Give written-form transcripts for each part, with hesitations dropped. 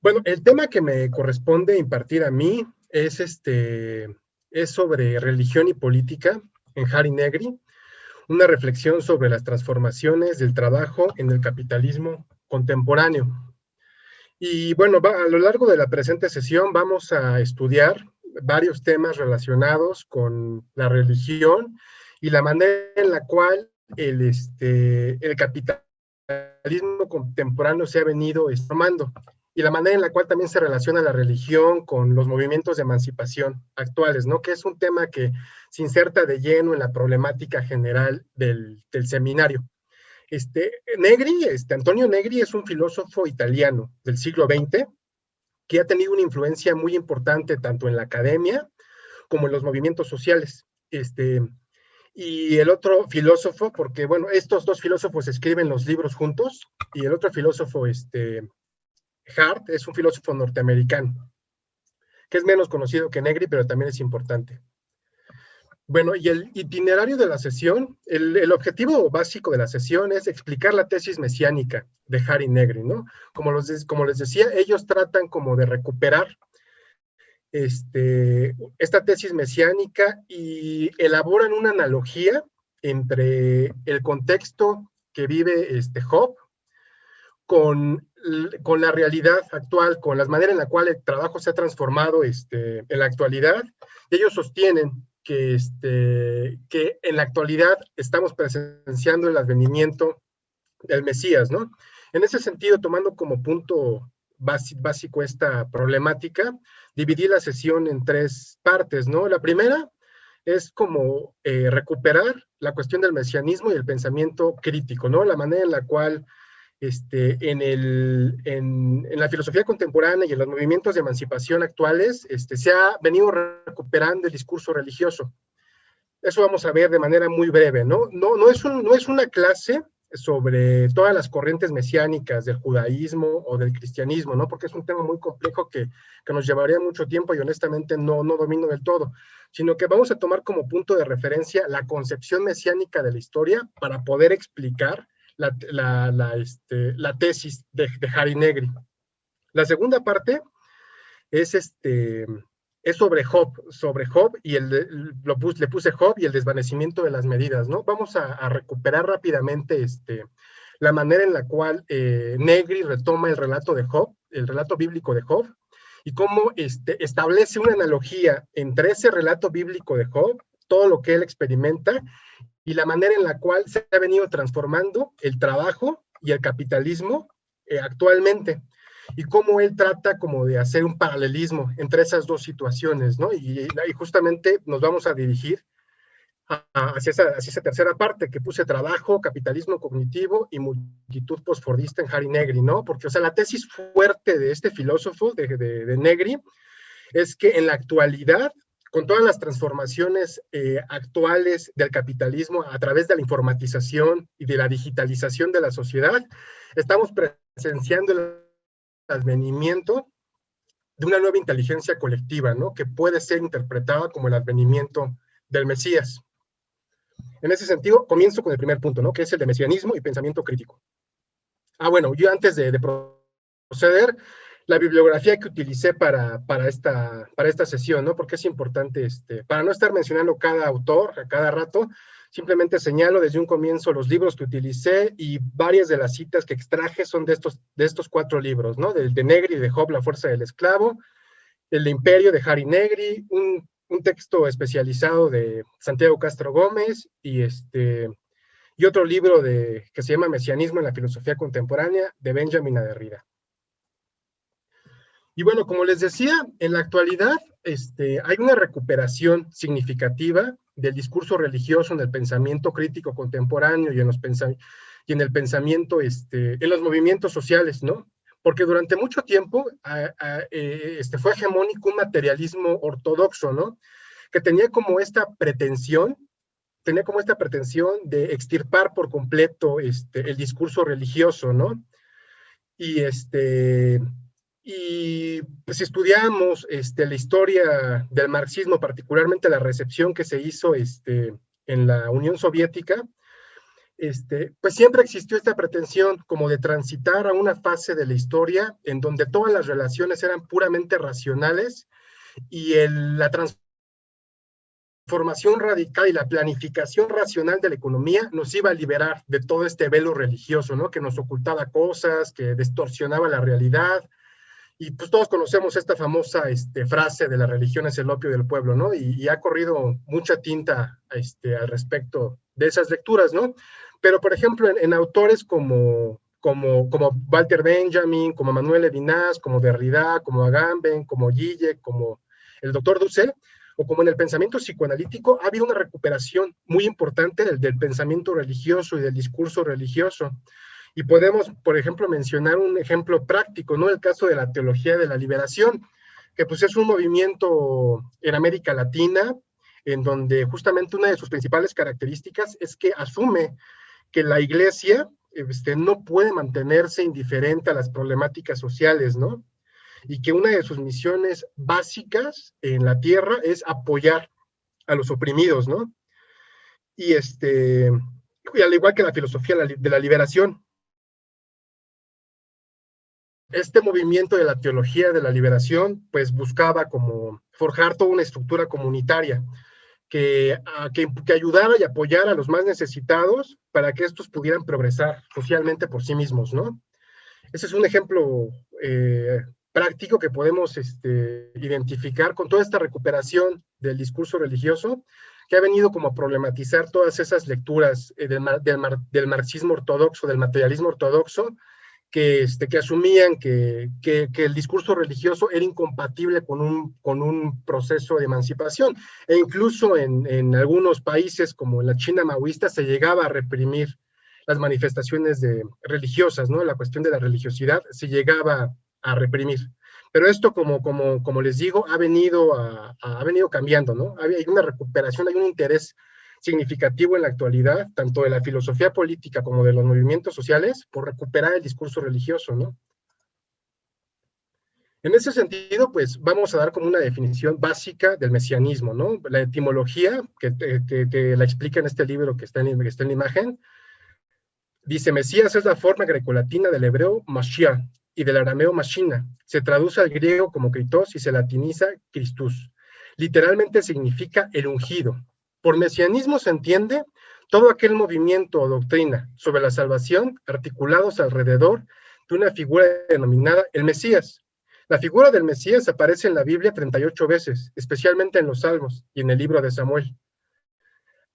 Bueno, el tema que me corresponde impartir a mí es sobre religión y política en Hari Negri, una reflexión sobre las transformaciones del trabajo en el capitalismo contemporáneo. Y bueno, a lo largo de la presente sesión vamos a estudiar varios temas relacionados con la religión y la manera en la cual el capitalismo contemporáneo se ha venido formando y la manera en la cual también se relaciona la religión con los movimientos de emancipación actuales, ¿no? Que es un tema que se inserta de lleno en la problemática general del seminario. Antonio Negri es un filósofo italiano del siglo XX que ha tenido una influencia muy importante tanto en la academia como en los movimientos sociales. Y el otro filósofo, porque bueno, estos dos filósofos escriben los libros juntos, y el otro filósofo, Hart, es un filósofo norteamericano, que es menos conocido que Negri, pero también es importante. Bueno, y el itinerario de la sesión, el objetivo básico de la sesión es explicar la tesis mesiánica de Hari Negri, ¿no? Como les decía, ellos tratan como de recuperar esta tesis mesiánica y elaboran una analogía entre el contexto que vive Job con la realidad actual, con la manera en la cual el trabajo se ha transformado en la actualidad. Y ellos sostienen que en la actualidad estamos presenciando el advenimiento del Mesías, ¿no? En ese sentido, tomando como punto básico esta problemática, dividí la sesión en tres partes, ¿no? La primera es como recuperar la cuestión del mesianismo y el pensamiento crítico, ¿no? La manera en la cual en la filosofía contemporánea y en los movimientos de emancipación actuales se ha venido recuperando el discurso religioso. Eso vamos a ver de manera muy breve, ¿no? No es una clase sobre todas las corrientes mesiánicas del judaísmo o del cristianismo, ¿no? Porque es un tema muy complejo que nos llevaría mucho tiempo y honestamente no domino del todo, sino que vamos a tomar como punto de referencia la concepción mesiánica de la historia para poder explicar la tesis de Hari Negri. La segunda parte es es sobre Job y le puse Job y el desvanecimiento de las medidas, ¿no? Vamos a recuperar rápidamente la manera en la cual Negri retoma el relato de Job, el relato bíblico de Job, y cómo establece una analogía entre ese relato bíblico de Job, todo lo que él experimenta, y la manera en la cual se ha venido transformando el trabajo y el capitalismo actualmente y cómo él trata como de hacer un paralelismo entre esas dos situaciones, ¿no? Y justamente nos vamos a dirigir hacia esa tercera parte que puse trabajo, capitalismo cognitivo y multitud postfordista en Hari Negri, ¿no? Porque, o sea, la tesis fuerte de este filósofo, de Negri, es que en la actualidad, con todas las transformaciones actuales del capitalismo a través de la informatización y de la digitalización de la sociedad, estamos presenciando el advenimiento de una nueva inteligencia colectiva, ¿no? Que puede ser interpretada como el advenimiento del Mesías. En ese sentido, comienzo con el primer punto, ¿no? Que es el de mesianismo y pensamiento crítico. Bueno, yo antes de proceder, la bibliografía que utilicé para esta sesión, ¿no? Porque es importante, para no estar mencionando cada autor a cada rato, simplemente señalo desde un comienzo los libros que utilicé y varias de las citas que extraje son de estos cuatro libros, ¿no? De Negri, de Job, La fuerza del esclavo, el de Imperio, de Hari Negri, un texto especializado de Santiago Castro Gómez y otro libro que se llama Mesianismo en la filosofía contemporánea, de Benjamin Derrida. Y bueno, como les decía, en la actualidad hay una recuperación significativa del discurso religioso en el pensamiento crítico contemporáneo y en el pensamiento, en los movimientos sociales, ¿no? Porque durante mucho tiempo fue hegemónico un materialismo ortodoxo, ¿no? Que tenía como esta pretensión de extirpar por completo el discurso religioso, ¿no? Y pues si estudiamos la historia del marxismo, particularmente la recepción que se hizo en la Unión Soviética, pues siempre existió esta pretensión como de transitar a una fase de la historia en donde todas las relaciones eran puramente racionales y la transformación radical y la planificación racional de la economía nos iba a liberar de todo este velo religioso, ¿no? Que nos ocultaba cosas, que distorsionaba la realidad. Y pues todos conocemos esta famosa frase de la religión es el opio del pueblo, ¿no? Y ha corrido mucha tinta al respecto de esas lecturas, ¿no? Pero, por ejemplo, en autores como Walter Benjamin, como Manuel Levinas, como Derrida, como Agamben, como Zizek, como el doctor Dussel, o como en el pensamiento psicoanalítico, ha habido una recuperación muy importante del pensamiento religioso y del discurso religioso. Y podemos, por ejemplo, mencionar un ejemplo práctico, ¿no? El caso de la teología de la liberación, que pues es un movimiento en América Latina, en donde justamente una de sus principales características es que asume que la iglesia no puede mantenerse indiferente a las problemáticas sociales, ¿no? Y que una de sus misiones básicas en la tierra es apoyar a los oprimidos, ¿no? Y, y al igual que la filosofía de la liberación, este movimiento de la teología de la liberación, pues buscaba como forjar toda una estructura comunitaria que ayudara y apoyara a los más necesitados para que estos pudieran progresar socialmente por sí mismos, ¿no? Ese es un ejemplo práctico que podemos identificar con toda esta recuperación del discurso religioso que ha venido como a problematizar todas esas lecturas del marxismo ortodoxo, del materialismo ortodoxo, que asumían que el discurso religioso era incompatible con un proceso de emancipación. E incluso en algunos países, como en la China maoísta, se llegaba a reprimir las manifestaciones religiosas, ¿no? La cuestión de la religiosidad se llegaba a reprimir. Pero esto, como les digo, ha venido cambiando, ¿no? Hay una recuperación, hay un interés significativo en la actualidad, tanto de la filosofía política como de los movimientos sociales, por recuperar el discurso religioso, ¿no? En ese sentido, pues vamos a dar como una definición básica del mesianismo, ¿no? La etimología, que la explica en este libro que está en la imagen, dice, Mesías es la forma grecolatina del hebreo Mashiach y del arameo Mashina. Se traduce al griego como Kritos y se latiniza Christus. Literalmente significa el ungido. Por mesianismo se entiende todo aquel movimiento o doctrina sobre la salvación articulados alrededor de una figura denominada el Mesías. La figura del Mesías aparece en la Biblia 38 veces, especialmente en los Salmos y en el libro de Samuel.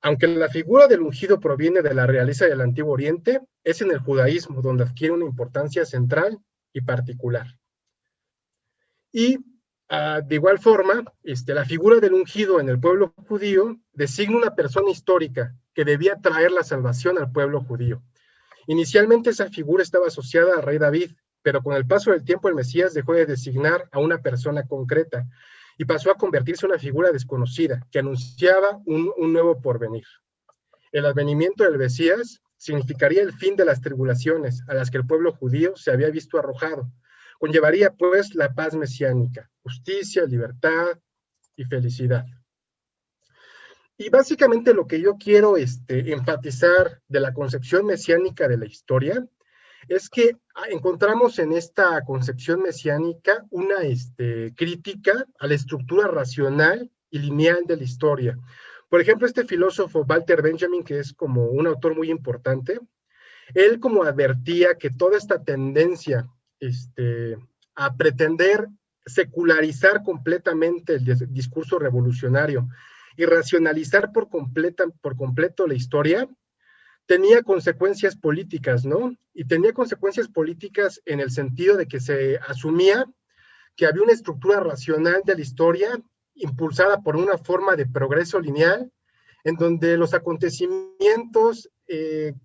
Aunque la figura del ungido proviene de la realeza del Antiguo Oriente, es en el judaísmo donde adquiere una importancia central y particular. Y de igual forma, la figura del ungido en el pueblo judío designa una persona histórica que debía traer la salvación al pueblo judío. Inicialmente esa figura estaba asociada al rey David, pero con el paso del tiempo el Mesías dejó de designar a una persona concreta y pasó a convertirse en una figura desconocida que anunciaba un nuevo porvenir. El advenimiento del Mesías significaría el fin de las tribulaciones a las que el pueblo judío se había visto arrojado. Conllevaría pues la paz mesiánica, justicia, libertad y felicidad. Y básicamente lo que yo quiero enfatizar de la concepción mesiánica de la historia es que encontramos en esta concepción mesiánica una crítica a la estructura racional y lineal de la historia. Por ejemplo, este filósofo Walter Benjamin, que es como un autor muy importante, él como advertía que toda esta tendencia a pretender secularizar completamente el discurso revolucionario y racionalizar por completo la historia, tenía consecuencias políticas, ¿no? Y tenía consecuencias políticas en el sentido de que se asumía que había una estructura racional de la historia impulsada por una forma de progreso lineal, en donde los acontecimientos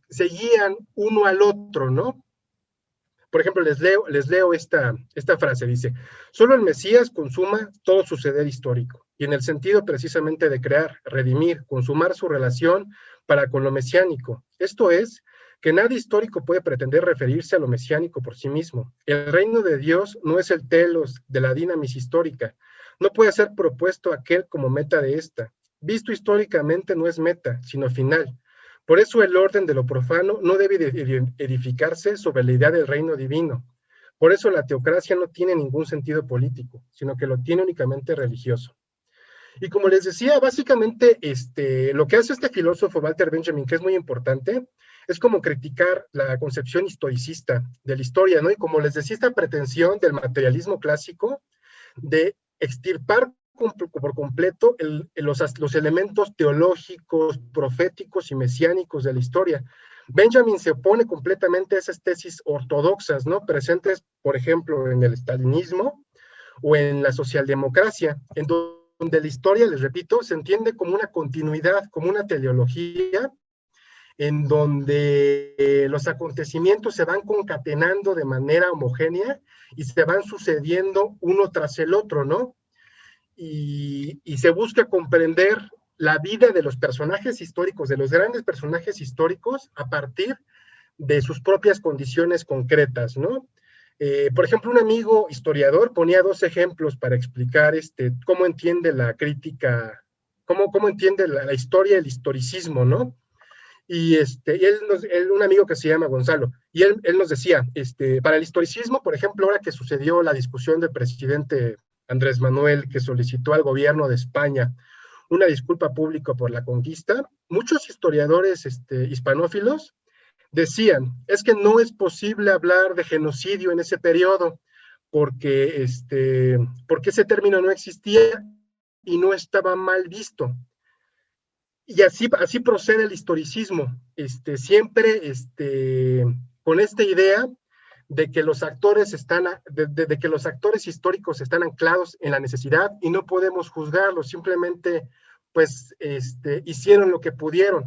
seguían uno al otro, ¿no? Por ejemplo, les leo esta frase, dice, solo el Mesías consuma todo suceder histórico, y en el sentido precisamente de crear, redimir, consumar su relación para con lo mesiánico. Esto es, que nadie histórico puede pretender referirse a lo mesiánico por sí mismo. El reino de Dios no es el telos de la dinamis histórica, no puede ser propuesto aquel como meta de esta. Visto históricamente no es meta, sino final, Por eso el orden de lo profano no debe edificarse sobre la idea del reino divino. Por eso la teocracia no tiene ningún sentido político, sino que lo tiene únicamente religioso. Y como les decía, básicamente lo que hace este filósofo Walter Benjamin, que es muy importante, es como criticar la concepción historicista de la historia, ¿no? Y como les decía, esta pretensión del materialismo clásico de extirpar por completo los elementos teológicos, proféticos y mesiánicos de la historia. Benjamin se opone completamente a esas tesis ortodoxas, ¿no? Presentes, por ejemplo, en el stalinismo o en la socialdemocracia, en donde la historia, les repito, se entiende como una continuidad, como una teleología, en donde los acontecimientos se van concatenando de manera homogénea y se van sucediendo uno tras el otro, ¿no? Y se busca comprender la vida de los personajes históricos, de los grandes personajes históricos, a partir de sus propias condiciones concretas, ¿no? Por ejemplo, un amigo historiador ponía dos ejemplos para explicar cómo entiende la crítica, cómo entiende la historia, el historicismo, ¿no? Y un amigo que se llama Gonzalo, y él nos decía, para el historicismo, por ejemplo, ahora que sucedió la discusión del presidente Andrés Manuel, que solicitó al gobierno de España una disculpa pública por la conquista, muchos historiadores hispanófilos decían, es que no es posible hablar de genocidio en ese periodo, porque ese término no existía y no estaba mal visto. Y así procede el historicismo, siempre con esta idea de que los actores de que los actores históricos están anclados en la necesidad y no podemos juzgarlos, simplemente pues hicieron lo que pudieron.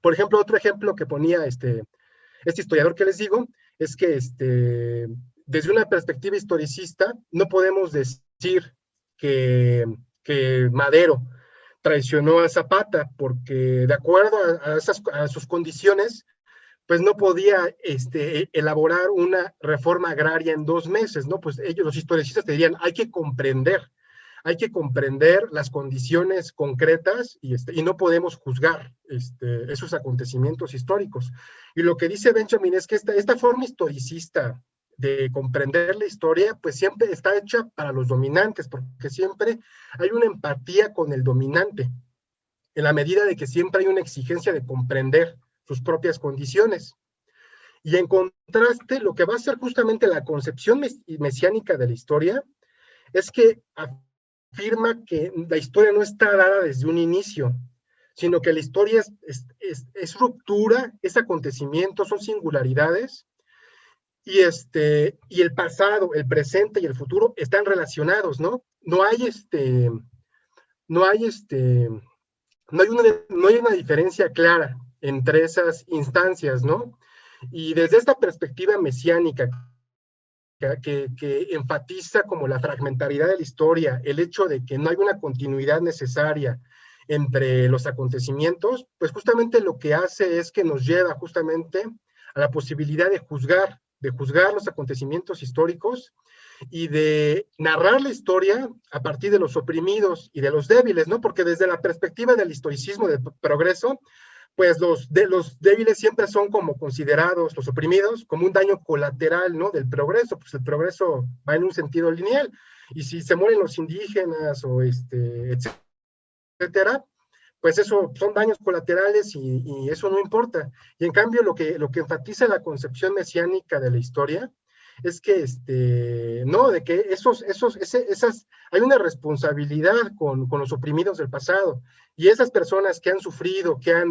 Por ejemplo, otro ejemplo que ponía este historiador que les digo es que desde una perspectiva historicista no podemos decir que Madero traicionó a Zapata, porque de acuerdo a sus condiciones, pues no podía elaborar una reforma agraria en 2 meses, ¿no? Pues ellos, los historicistas, te dirían, hay que comprender las condiciones concretas y no podemos juzgar esos acontecimientos históricos. Y lo que dice Benjamin es que esta forma historicista de comprender la historia, pues siempre está hecha para los dominantes, porque siempre hay una empatía con el dominante, en la medida de que siempre hay una exigencia de comprender sus propias condiciones. Y en contraste, lo que va a ser justamente la concepción mesiánica de la historia es que afirma que la historia no está dada desde un inicio, sino que la historia es ruptura, es acontecimiento, son singularidades, y el pasado, el presente y el futuro están relacionados, ¿no? No hay no hay una diferencia clara entre esas instancias, ¿no? Y desde esta perspectiva mesiánica que enfatiza como la fragmentariedad de la historia, el hecho de que no hay una continuidad necesaria entre los acontecimientos, pues justamente lo que hace es que nos lleva justamente a la posibilidad de juzgar los acontecimientos históricos y de narrar la historia a partir de los oprimidos y de los débiles, ¿no? Porque desde la perspectiva del historicismo del progreso, pues los débiles siempre son como considerados, los oprimidos, como un daño colateral, ¿no? Del progreso, pues el progreso va en un sentido lineal, y si se mueren los indígenas o etcétera, pues eso son daños colaterales y eso no importa. Y en cambio lo que enfatiza la concepción mesiánica de la historia es que no, de que hay una responsabilidad con los oprimidos del pasado, y esas personas que han sufrido, que han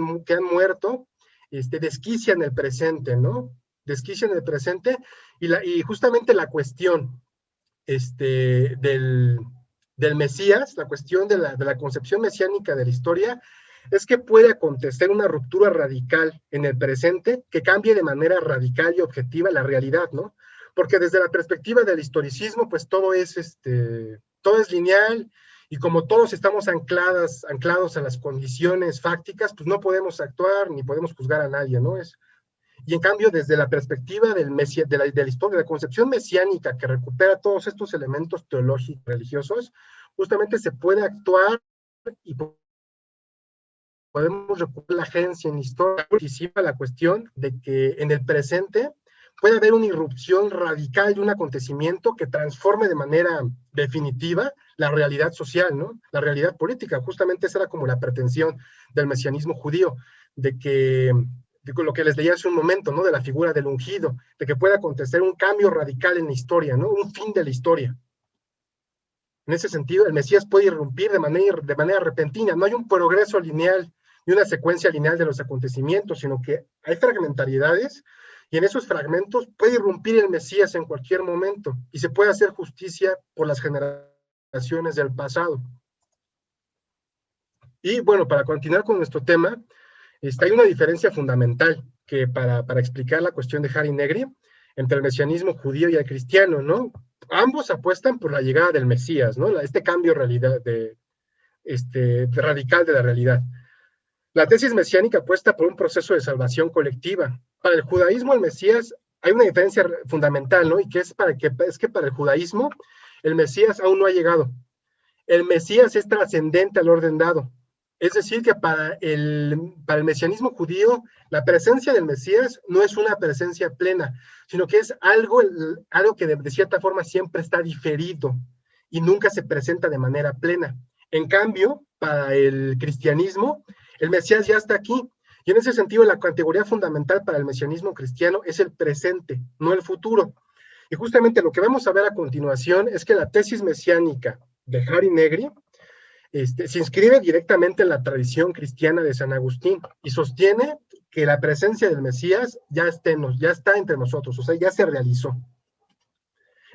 muerto, desquician el presente, ¿no? Desquician el presente, y justamente la cuestión del Mesías, la cuestión de la concepción mesiánica de la historia, es que puede acontecer una ruptura radical en el presente que cambie de manera radical y objetiva la realidad, ¿no? Porque desde la perspectiva del historicismo, pues todo es lineal, y como todos estamos anclados a las condiciones fácticas, pues no podemos actuar ni podemos juzgar a nadie, ¿no? Y en cambio, desde la perspectiva de la historia, de la concepción mesiánica que recupera todos estos elementos teológicos religiosos, justamente se puede actuar y podemos recuperar la agencia en la historia, participa la cuestión de que en el presente puede haber una irrupción radical de un acontecimiento que transforme de manera definitiva la realidad social, ¿no? La realidad política. Justamente esa era como la pretensión del mesianismo judío, de lo que les leía hace un momento, ¿no? De la figura del ungido, de que pueda acontecer un cambio radical en la historia, ¿no? Un fin de la historia. En ese sentido, el Mesías puede irrumpir de manera repentina. No hay un progreso lineal y una secuencia lineal de los acontecimientos, sino que hay fragmentariedades y en esos fragmentos puede irrumpir el Mesías en cualquier momento y se puede hacer justicia por las generaciones del pasado. Y bueno, para continuar con nuestro tema, hay una diferencia fundamental que para explicar la cuestión de Hari Negri entre el mesianismo judío y el cristiano, ¿no? Ambos apuestan por la llegada del Mesías, ¿no? Este cambio radical de la realidad. La tesis mesiánica apuesta por un proceso de salvación colectiva. Para el judaísmo, el Mesías, hay una diferencia fundamental, ¿no? Y que es que para el judaísmo, el Mesías aún no ha llegado. El Mesías es trascendente al orden dado. Es decir, que para el mesianismo judío, la presencia del Mesías no es una presencia plena, sino que es algo que de cierta forma siempre está diferido y nunca se presenta de manera plena. En cambio, para el cristianismo, el Mesías ya está aquí. Y en ese sentido, la categoría fundamental para el mesianismo cristiano es el presente, no el futuro. Y justamente lo que vamos a ver a continuación es que la tesis mesiánica de Hari Negri se inscribe directamente en la tradición cristiana de San Agustín y sostiene que la presencia del Mesías ya está entre nosotros, o sea, ya se realizó.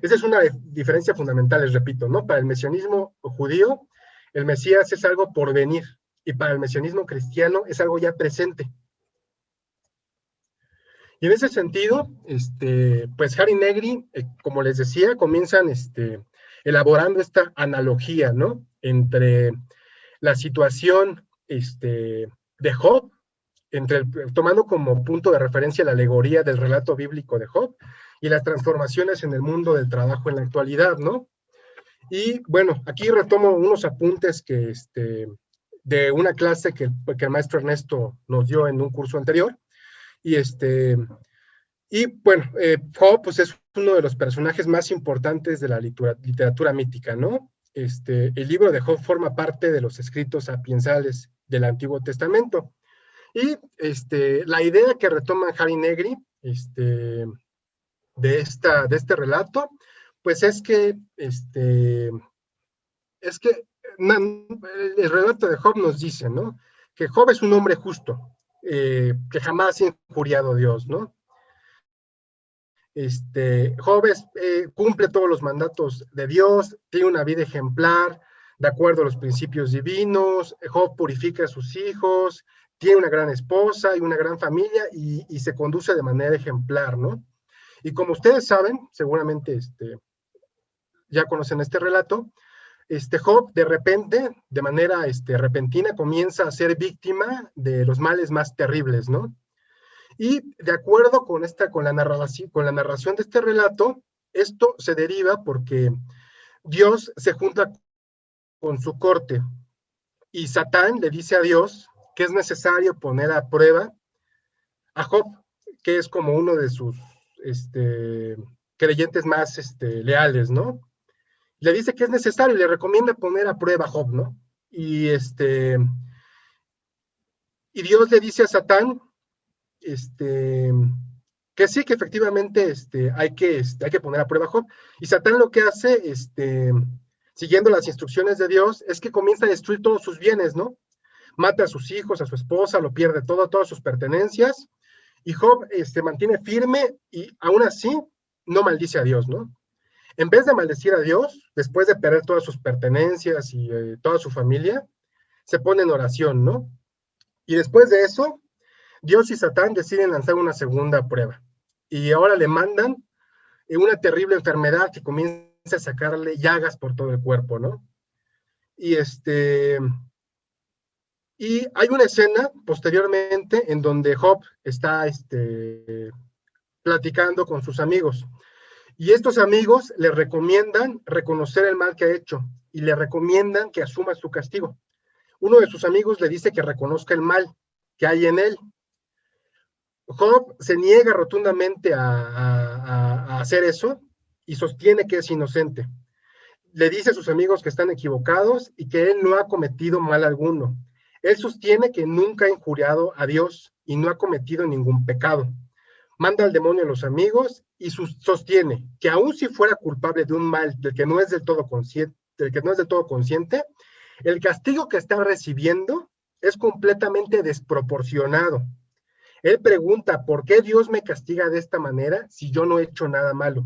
Esa es una diferencia fundamental, les repito, ¿no? Para el mesianismo judío, el Mesías es algo por venir, y para el mesianismo cristiano es algo ya presente. Y en ese sentido, pues Hari Negri, como les decía, comienzan elaborando esta analogía, ¿no? Entre la situación de Job, tomando como punto de referencia la alegoría del relato bíblico de Job y las transformaciones en el mundo del trabajo en la actualidad, ¿no? Y bueno, aquí retomo unos apuntes de una clase que el maestro Ernesto nos dio en un curso anterior. Y bueno, Job pues es uno de los personajes más importantes de la literatura mítica, ¿no? El libro de Job forma parte de los escritos sapiensales del Antiguo Testamento. Y la idea que retoma Hari Negri de este relato, pues es que el relato de Job nos dice, ¿no? Que Job es un hombre justo, que jamás ha injuriado a Dios, ¿no? Job cumple todos los mandatos de Dios, tiene una vida ejemplar, de acuerdo a los principios divinos. Job purifica a sus hijos, tiene una gran esposa y una gran familia y se conduce de manera ejemplar, ¿no? Y como ustedes saben, seguramente ya conocen este relato, Job de repente, de manera repentina, comienza a ser víctima de los males más terribles, ¿no? Y de acuerdo con la narración de este relato, esto se deriva porque Dios se junta con su corte y Satán le dice a Dios que es necesario poner a prueba a Job, que es como uno de sus creyentes más leales, ¿no? Le dice que es necesario y le recomienda poner a prueba a Job, ¿no? Y Dios le dice a Satán que sí, que efectivamente hay que poner a prueba a Job. Y Satán lo que hace, siguiendo las instrucciones de Dios, es que comienza a destruir todos sus bienes, ¿no? Mata a sus hijos, a su esposa, lo pierde todo, todas sus pertenencias, y Job se mantiene firme y aún así no maldice a Dios, ¿no? En vez de maldecir a Dios, después de perder todas sus pertenencias y toda su familia, se pone en oración, ¿no? Y después de eso, Dios y Satán deciden lanzar una segunda prueba. Y ahora le mandan una terrible enfermedad que comienza a sacarle llagas por todo el cuerpo, ¿no? Y hay una escena posteriormente en donde Job está platicando con sus amigos. Y estos amigos le recomiendan reconocer el mal que ha hecho y le recomiendan que asuma su castigo. Uno de sus amigos le dice que reconozca el mal que hay en él. Job se niega rotundamente a hacer eso y sostiene que es inocente. Le dice a sus amigos que están equivocados y que él no ha cometido mal alguno. Él sostiene que nunca ha injuriado a Dios y no ha cometido ningún pecado. Manda al demonio a los amigos y sostiene que aun si fuera culpable de un mal del que no es del todo consciente, el castigo que está recibiendo es completamente desproporcionado. Él pregunta, ¿por qué Dios me castiga de esta manera si yo no he hecho nada malo?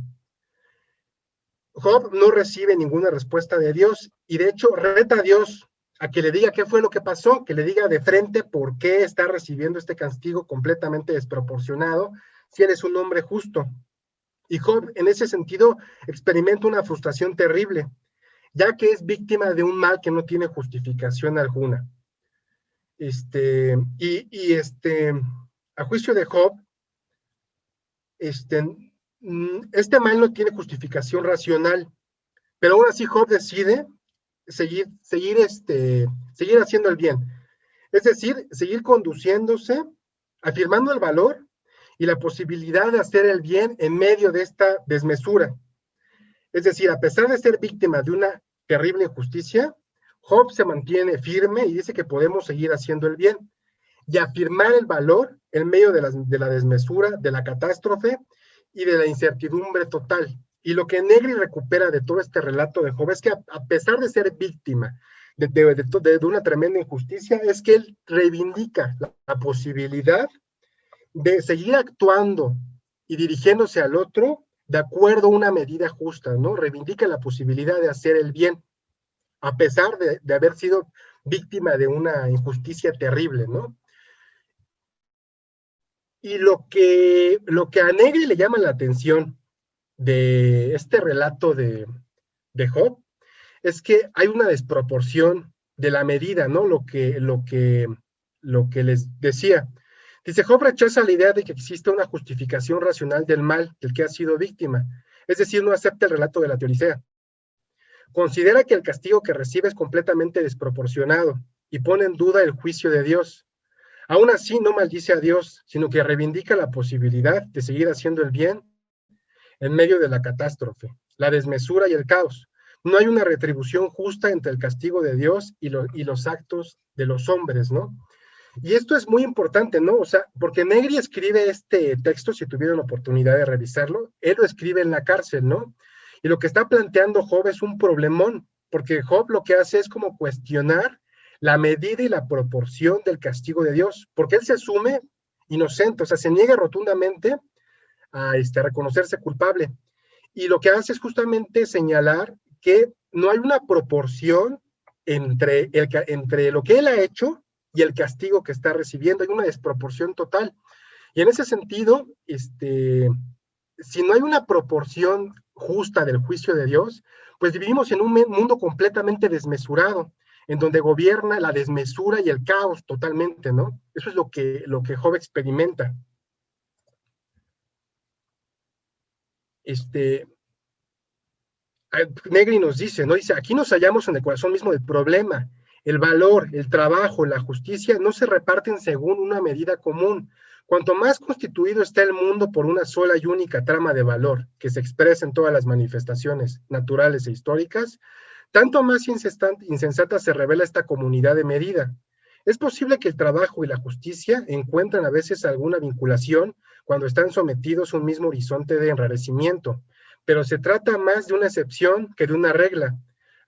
Job no recibe ninguna respuesta de Dios y de hecho reta a Dios a que le diga qué fue lo que pasó, que le diga de frente por qué está recibiendo este castigo completamente desproporcionado si él es un hombre justo. Y Job en ese sentido experimenta una frustración terrible, ya que es víctima de un mal que no tiene justificación alguna. A juicio de Job, este mal no tiene justificación racional, pero aún así Job decide seguir haciendo el bien. Es decir, seguir conduciéndose, afirmando el valor y la posibilidad de hacer el bien en medio de esta desmesura. Es decir, a pesar de ser víctima de una terrible injusticia, Job se mantiene firme y dice que podemos seguir haciendo el bien y afirmar el valor en medio de la desmesura, de la catástrofe y de la incertidumbre total. Y lo que Negri recupera de todo este relato de Job es que a pesar de ser víctima de una tremenda injusticia, es que él reivindica la posibilidad de seguir actuando y dirigiéndose al otro de acuerdo a una medida justa, ¿no? Reivindica la posibilidad de hacer el bien, a pesar de haber sido víctima de una injusticia terrible, ¿no? Y lo que a Negri le llama la atención de este relato de Job es que hay una desproporción de la medida, ¿no? Lo que les decía. Dice, Job rechaza la idea de que existe una justificación racional del mal del que ha sido víctima. Es decir, no acepta el relato de la teodicea. Considera que el castigo que recibe es completamente desproporcionado y pone en duda el juicio de Dios. Aún así, no maldice a Dios, sino que reivindica la posibilidad de seguir haciendo el bien en medio de la catástrofe, la desmesura y el caos. No hay una retribución justa entre el castigo de Dios y los actos de los hombres, ¿no? Y esto es muy importante, ¿no? O sea, porque Negri escribe este texto, si tuvieron oportunidad de revisarlo, él lo escribe en la cárcel, ¿no? Y lo que está planteando Job es un problemón, porque Job lo que hace es como cuestionar la medida y la proporción del castigo de Dios, porque él se asume inocente, o sea, se niega rotundamente a reconocerse culpable. Y lo que hace es justamente señalar que no hay una proporción entre lo que él ha hecho y el castigo que está recibiendo. Hay una desproporción total. Y en ese sentido, si no hay una proporción justa del juicio de Dios, pues vivimos en un mundo completamente desmesurado, en donde gobierna la desmesura y el caos totalmente, ¿no? Eso es lo que Job experimenta. Negri nos dice, ¿no? Dice, aquí nos hallamos en el corazón mismo del problema. El valor, el trabajo, la justicia no se reparten según una medida común. Cuanto más constituido está el mundo por una sola y única trama de valor que se expresa en todas las manifestaciones naturales e históricas, tanto más insensata se revela esta comunidad de medida. Es posible que el trabajo y la justicia encuentren a veces alguna vinculación cuando están sometidos a un mismo horizonte de enrarecimiento, pero se trata más de una excepción que de una regla.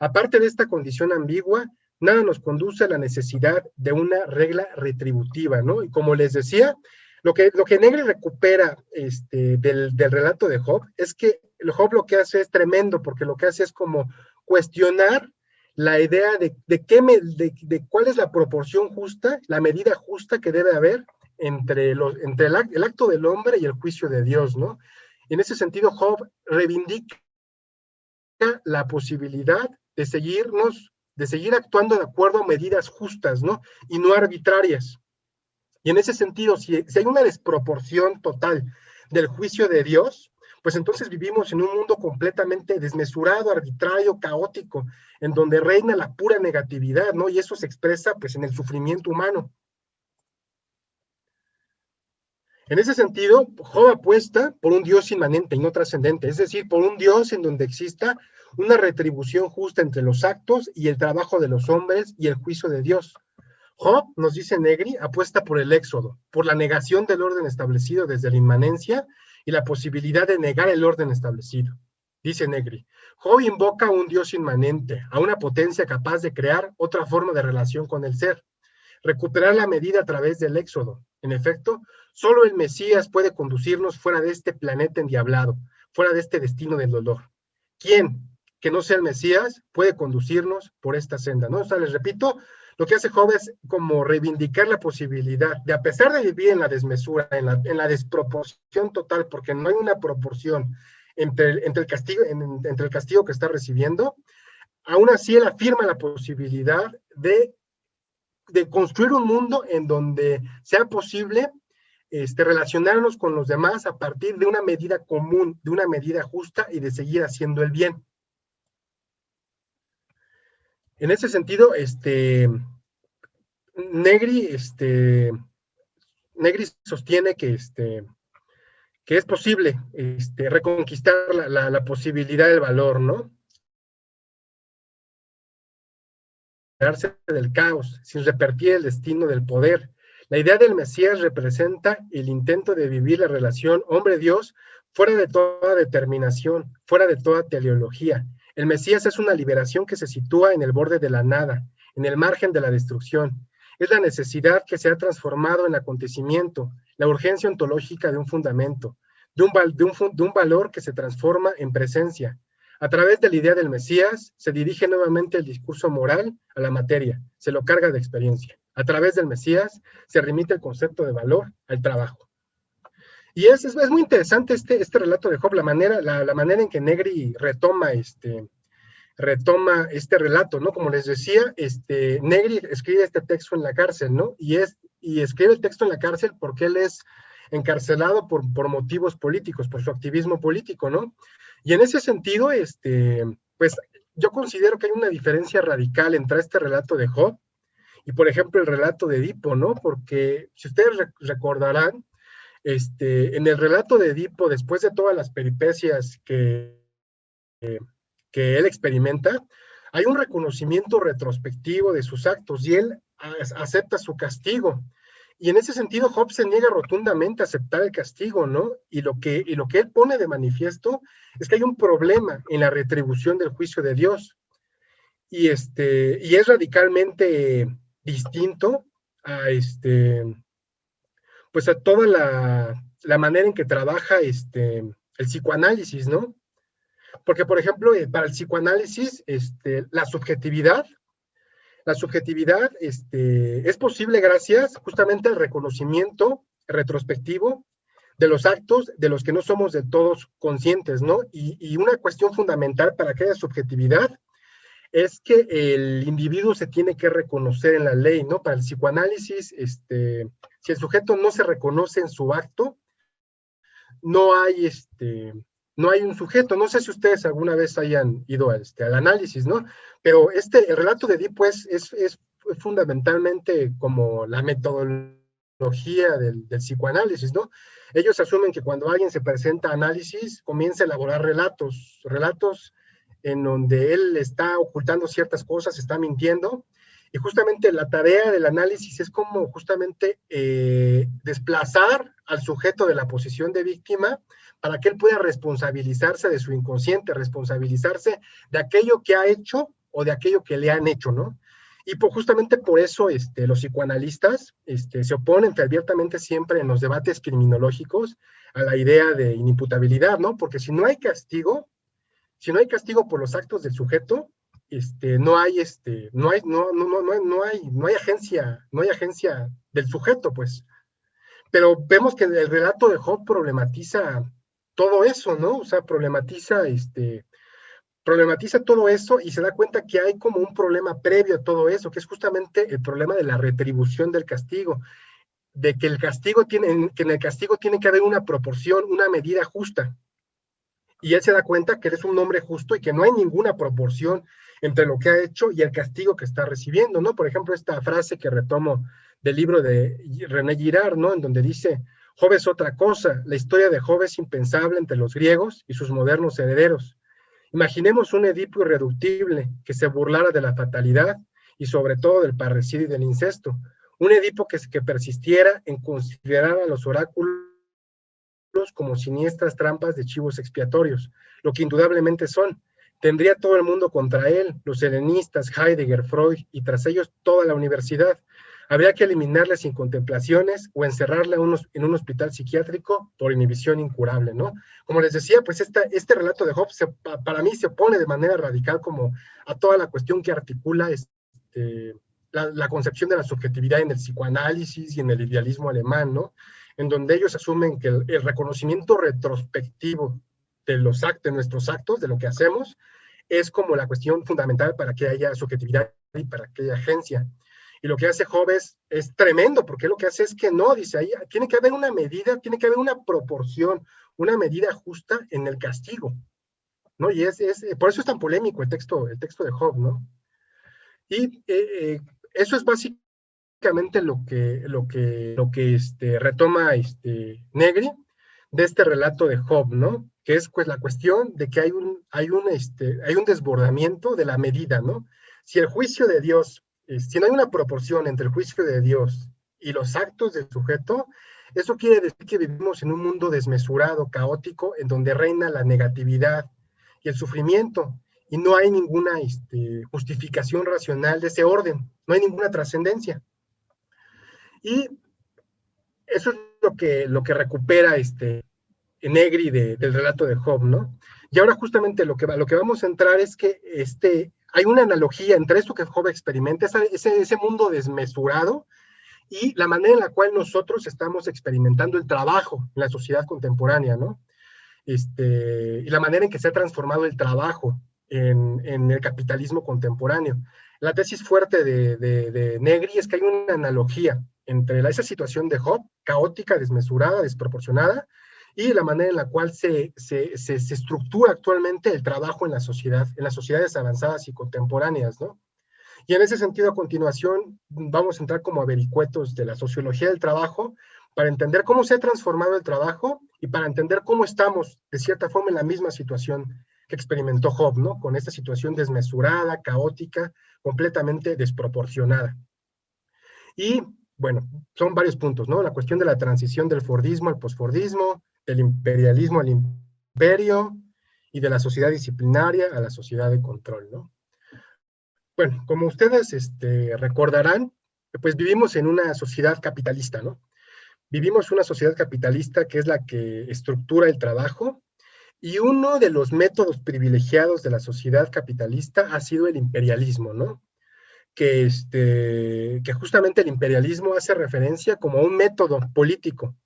Aparte de esta condición ambigua, nada nos conduce a la necesidad de una regla retributiva, ¿no? Y como les decía, lo que Negri recupera del relato de Job es que el Job lo que hace es tremendo, porque lo que hace es como cuestionar la idea de cuál es la proporción justa, la medida justa que debe haber entre el acto del hombre y el juicio de Dios, ¿no? En ese sentido, Job reivindica la posibilidad de seguir actuando de acuerdo a medidas justas, ¿no? Y no arbitrarias. Y en ese sentido, si hay una desproporción total del juicio de Dios, pues entonces vivimos en un mundo completamente desmesurado, arbitrario, caótico, en donde reina la pura negatividad, ¿no? Y eso se expresa pues en el sufrimiento humano. En ese sentido, Job apuesta por un Dios inmanente y no trascendente, es decir, por un Dios en donde exista una retribución justa entre los actos y el trabajo de los hombres y el juicio de Dios. Job, nos dice Negri, apuesta por el éxodo, por la negación del orden establecido desde la inmanencia y la posibilidad de negar el orden establecido. Dice Negri, Job invoca a un Dios inmanente, a una potencia capaz de crear otra forma de relación con el ser, recuperar la medida a través del éxodo. En efecto, solo el Mesías puede conducirnos fuera de este planeta endiablado, fuera de este destino del dolor. ¿Quién, que no sea el Mesías, puede conducirnos por esta senda? ¿No? O sea, les repito, lo que hace Job es como reivindicar la posibilidad de, a pesar de vivir en la desmesura, en la desproporción total, porque no hay una proporción entre el castigo que está recibiendo, aún así él afirma la posibilidad de construir un mundo en donde sea posible relacionarnos con los demás a partir de una medida común, de una medida justa y de seguir haciendo el bien. En ese sentido, Negri, Negri sostiene que es posible reconquistar la posibilidad del valor, ¿no? Del caos, sin revertir el destino del poder. La idea del Mesías representa el intento de vivir la relación hombre-Dios fuera de toda determinación, fuera de toda teleología. El Mesías es una liberación que se sitúa en el borde de la nada, en el margen de la destrucción. Es la necesidad que se ha transformado en acontecimiento, la urgencia ontológica de un fundamento, de un valor que se transforma en presencia. A través de la idea del Mesías se dirige nuevamente el discurso moral a la materia, se lo carga de experiencia. A través del Mesías se remite el concepto de valor al trabajo. Y es muy interesante este relato de Job, la manera en que Negri retoma este relato, ¿no? Como les decía, Negri escribe este texto en la cárcel, ¿no? Y escribe el texto en la cárcel porque él es encarcelado por motivos políticos, por su activismo político, ¿no? Y en ese sentido, pues yo considero que hay una diferencia radical entre este relato de Job y, por ejemplo, el relato de Edipo, ¿no? Porque si ustedes recordarán, en el relato de Edipo, después de todas las peripecias que él experimenta, hay un reconocimiento retrospectivo de sus actos y él acepta su castigo. Y en ese sentido, Job se niega rotundamente a aceptar el castigo, ¿no? Y lo que él pone de manifiesto es que hay un problema en la retribución del juicio de Dios. Y es radicalmente distinto a pues a toda la manera en que trabaja el psicoanálisis, ¿no? Porque, por ejemplo, para el psicoanálisis, la subjetividad es posible gracias justamente al reconocimiento retrospectivo de los actos de los que no somos de todos conscientes, ¿no? Y una cuestión fundamental para que haya subjetividad es que el individuo se tiene que reconocer en la ley, ¿no? Para el psicoanálisis, si el sujeto no se reconoce en su acto, no hay no hay un sujeto. No sé si ustedes alguna vez hayan ido al análisis, ¿no? Pero el relato de Edipo es fundamentalmente como la metodología del psicoanálisis, ¿no? Ellos asumen que cuando alguien se presenta a análisis, comienza a elaborar relatos en donde él está ocultando ciertas cosas, está mintiendo, y justamente la tarea del análisis es como justamente desplazar al sujeto de la posición de víctima para que él pueda responsabilizarse de su inconsciente, responsabilizarse de aquello que ha hecho o de aquello que le han hecho, ¿no? Y justamente por eso los psicoanalistas se oponen abiertamente siempre en los debates criminológicos a la idea de inimputabilidad, ¿no? Porque si no hay castigo por los actos del sujeto, no hay agencia del sujeto, pues. Pero vemos que el relato de Job problematiza todo eso, ¿no? O sea, problematiza todo eso y se da cuenta que hay como un problema previo a todo eso, que es justamente el problema de la retribución del castigo, de que en el castigo tiene que haber una proporción, una medida justa. y él se da cuenta que él es un hombre justo y que no hay ninguna proporción entre lo que ha hecho y el castigo que está recibiendo, ¿no? Por ejemplo, esta frase que retomo del libro de René Girard, ¿no? En donde dice, Job es otra cosa, la historia de Job es impensable entre los griegos y sus modernos herederos. Imaginemos un Edipo irreductible que se burlara de la fatalidad y sobre todo del parricidio y del incesto. Un Edipo que persistiera en considerar a los oráculos como siniestras trampas de chivos expiatorios, lo que indudablemente son. Tendría todo el mundo contra él, los helenistas, Heidegger, Freud y tras ellos toda la universidad. Habría que eliminarle sin contemplaciones o encerrarle en un hospital psiquiátrico por inhibición incurable, ¿no? Como les decía, pues este relato de Hobbes para mí se opone de manera radical como a toda la cuestión que articula la concepción de la subjetividad en el psicoanálisis y en el idealismo alemán, ¿no? En donde ellos asumen que el reconocimiento retrospectivo de nuestros actos, de lo que hacemos, es como la cuestión fundamental para que haya subjetividad y para que haya agencia. Y lo que hace Hobbes es tremendo, porque lo que hace es que no, dice ahí, tiene que haber una medida, tiene que haber una proporción, una medida justa en el castigo, ¿no? Y por eso es tan polémico el texto de Hobbes, ¿no? Y eso es básicamente lo que retoma Negri de este relato de Job, ¿no? Que es pues la cuestión de que hay un desbordamiento de la medida, ¿no? Si el juicio de Dios, si no hay una proporción entre el juicio de Dios y los actos del sujeto, eso quiere decir que vivimos en un mundo desmesurado, caótico, en donde reina la negatividad y el sufrimiento, y no hay ninguna justificación racional de ese orden, no hay ninguna trascendencia. Y eso es lo que recupera Negri del relato de Job, ¿no? Y ahora justamente lo que vamos a entrar es que hay una analogía entre esto que Job experimenta, ese mundo desmesurado, y la manera en la cual nosotros estamos experimentando el trabajo en la sociedad contemporánea, ¿no? Y la manera en que se ha transformado el trabajo en el capitalismo contemporáneo. La tesis fuerte de Negri es que hay una analogía entre esa situación de Job, caótica, desmesurada, desproporcionada, y la manera en la cual se estructura actualmente el trabajo en la sociedad, en las sociedades avanzadas y contemporáneas, ¿no? Y en ese sentido, a continuación, vamos a entrar como a vericuetos de la sociología del trabajo para entender cómo se ha transformado el trabajo y para entender cómo estamos, de cierta forma, en la misma situación que experimentó Job, ¿no? Con esta situación desmesurada, caótica, completamente desproporcionada. Y, bueno, son varios puntos, ¿no? La cuestión de la transición del fordismo al posfordismo, del imperialismo al imperio y de la sociedad disciplinaria a la sociedad de control, ¿no? Bueno, como ustedes recordarán, pues vivimos en una sociedad capitalista, ¿no? Vivimos una sociedad capitalista que es la que estructura el trabajo, y uno de los métodos privilegiados de la sociedad capitalista ha sido el imperialismo, ¿no? Que justamente el imperialismo hace referencia como un método político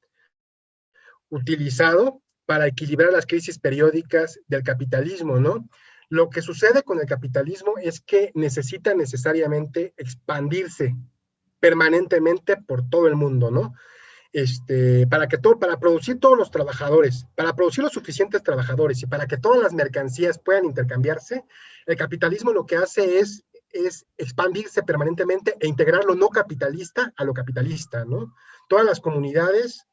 utilizado para equilibrar las crisis periódicas del capitalismo, ¿no? Lo que sucede con el capitalismo es que necesita necesariamente expandirse permanentemente por todo el mundo, ¿no? Para producir todos los trabajadores, para producir los suficientes trabajadores y para que todas las mercancías puedan intercambiarse, el capitalismo lo que hace es expandirse permanentemente e integrar lo no capitalista a lo capitalista, ¿no? Todas las comunidades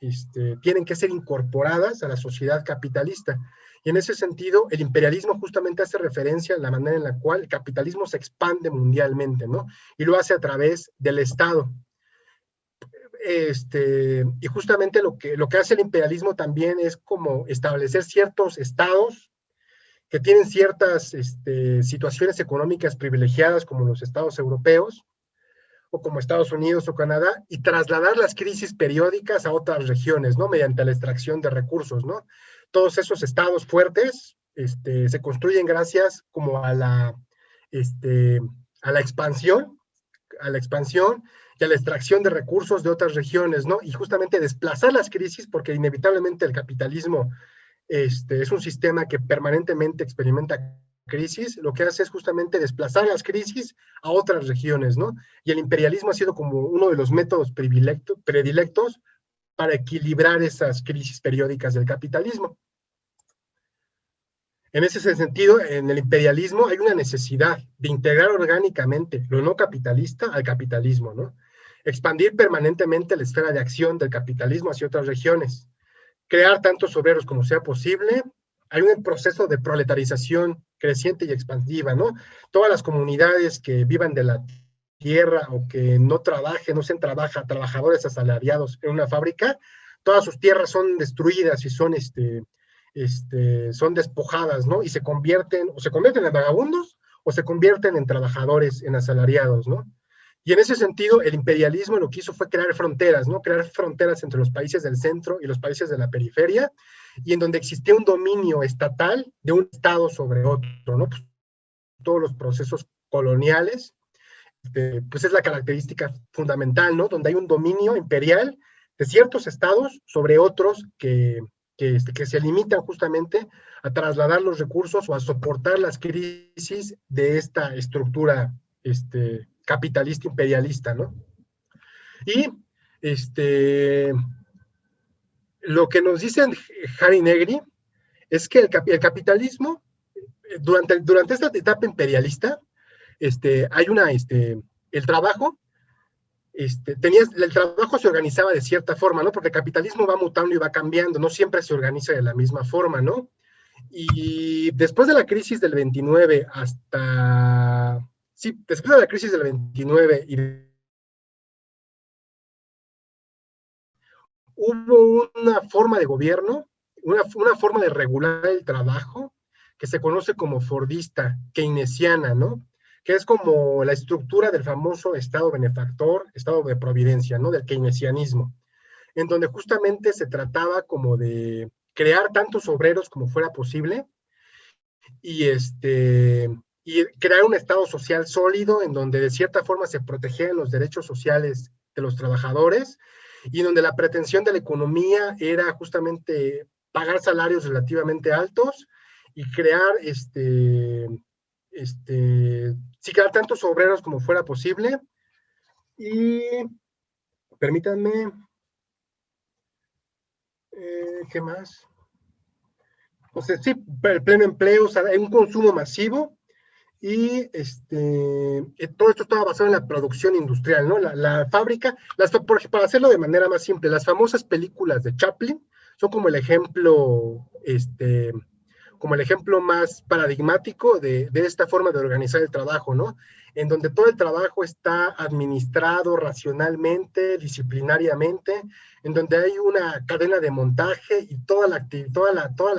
tienen que ser incorporadas a la sociedad capitalista. Y en ese sentido, el imperialismo justamente hace referencia a la manera en la cual el capitalismo se expande mundialmente, ¿no? Y lo hace a través del Estado. Y justamente lo que hace el imperialismo también es como establecer ciertos estados que tienen ciertas situaciones económicas privilegiadas, como los estados europeos, o como Estados Unidos o Canadá, y trasladar las crisis periódicas a otras regiones, ¿no? Mediante la extracción de recursos, ¿no? Todos esos estados fuertes se construyen gracias como a la expansión y a la extracción de recursos de otras regiones, ¿no? Y justamente desplazar las crisis, porque inevitablemente el capitalismo es un sistema que permanentemente experimenta crisis, lo que hace es justamente desplazar las crisis a otras regiones, ¿no? Y el imperialismo ha sido como uno de los métodos predilectos para equilibrar esas crisis periódicas del capitalismo. En ese sentido, en el imperialismo hay una necesidad de integrar orgánicamente lo no capitalista al capitalismo, ¿no? Expandir permanentemente la esfera de acción del capitalismo hacia otras regiones, crear tantos obreros como sea posible. Hay un proceso de proletarización creciente y expansiva, ¿no? Todas las comunidades que vivan de la tierra o que no trabajen, no sean trabajadores asalariados en una fábrica, todas sus tierras son destruidas y son despojadas, ¿no? Y se convierten en vagabundos o se convierten en trabajadores, en asalariados, ¿no? Y en ese sentido, el imperialismo lo que hizo fue crear fronteras, ¿no? Crear fronteras entre los países del centro y los países de la periferia, y en donde existía un dominio estatal de un estado sobre otro, ¿no? Pues todos los procesos coloniales, pues es la característica fundamental, ¿no? Donde hay un dominio imperial de ciertos estados sobre otros que se limitan justamente a trasladar los recursos o a soportar las crisis de esta estructura capitalista imperialista, ¿no? Y lo que nos dicen Harry Negri es que el capitalismo, durante esta etapa imperialista, hay el trabajo, el trabajo se organizaba de cierta forma, ¿no? Porque el capitalismo va mutando y va cambiando, no siempre se organiza de la misma forma, ¿no? Y después de la crisis del 29 después de la crisis del 29 hubo una forma de gobierno, una forma de regular el trabajo que se conoce como fordista, keynesiana, ¿no? Que es como la estructura del famoso Estado benefactor, Estado de providencia, ¿no? Del keynesianismo, en donde justamente se trataba como de crear tantos obreros como fuera posible y, y crear un Estado social sólido en donde de cierta forma se protegían los derechos sociales de los trabajadores y donde la pretensión de la economía era justamente pagar salarios relativamente altos y crear sí, crear tantos obreros como fuera posible. Y permítanme, ¿qué más? O sea, sí, el pleno empleo, o sea, hay un consumo masivo y todo esto estaba basado en la producción industrial, ¿no? La fábrica, para hacerlo de manera más simple, las famosas películas de Chaplin son como el ejemplo más paradigmático de esta forma de organizar el trabajo, ¿no? En donde todo el trabajo está administrado racionalmente, disciplinariamente, en donde hay una cadena de montaje y toda la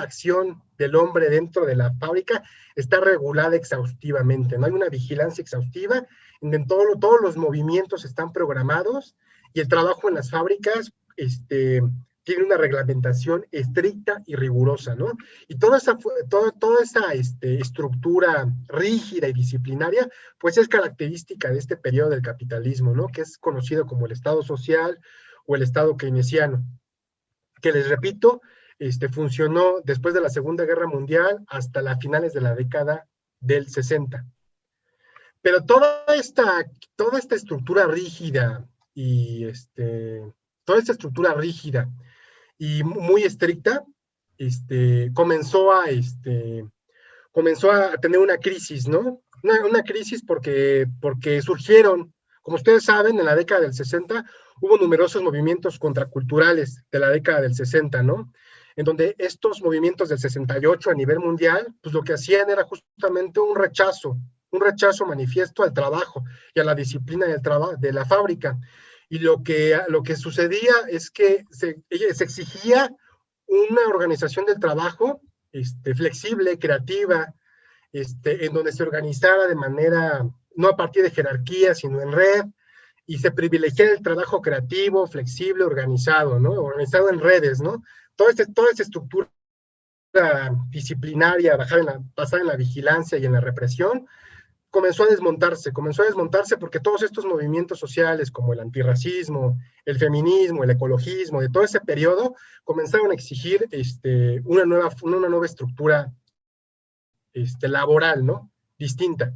acción del hombre dentro de la fábrica está regulada exhaustivamente, no hay una vigilancia exhaustiva, en donde todos los movimientos están programados y el trabajo en las fábricas tiene una reglamentación estricta y rigurosa, ¿no? Y toda esa estructura rígida y disciplinaria, pues es característica de este periodo del capitalismo, ¿no? Que es conocido como el Estado social o el Estado keynesiano, que les repito, funcionó después de la Segunda Guerra Mundial hasta las finales de la década del 60. Pero toda esta estructura rígida y toda esta estructura rígida y muy estricta, comenzó a tener una crisis, ¿no? Una crisis porque surgieron, como ustedes saben, en la década del 60 hubo numerosos movimientos contraculturales de la década del 60, ¿no? En donde estos movimientos del 68 a nivel mundial, pues lo que hacían era justamente un rechazo manifiesto al trabajo y a la disciplina de la fábrica. Y lo que sucedía es que se exigía una organización del trabajo flexible, creativa, en donde se organizara de manera, no a partir de jerarquía, sino en red, y se privilegiara el trabajo creativo, flexible, organizado, ¿no? Organizado en redes, ¿no? Toda esta estructura disciplinaria basada en la vigilancia y en la represión, comenzó a desmontarse porque todos estos movimientos sociales como el antirracismo, el feminismo, el ecologismo, de todo ese periodo, comenzaron a exigir una nueva estructura laboral, ¿no? Distinta.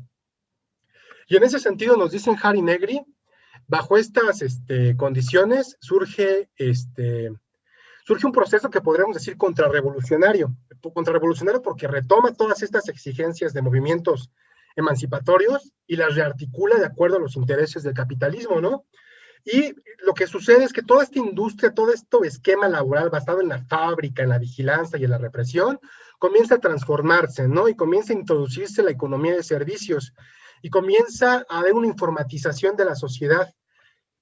Y en ese sentido nos dicen Harry Negri, bajo estas condiciones surge surge un proceso que podríamos decir contrarrevolucionario porque retoma todas estas exigencias de movimientos emancipatorios y las rearticula de acuerdo a los intereses del capitalismo, ¿no? Y lo que sucede es que toda esta industria, todo este esquema laboral basado en la fábrica, en la vigilancia y en la represión, comienza a transformarse, ¿no? Y comienza a introducirse la economía de servicios y comienza a haber una informatización de la sociedad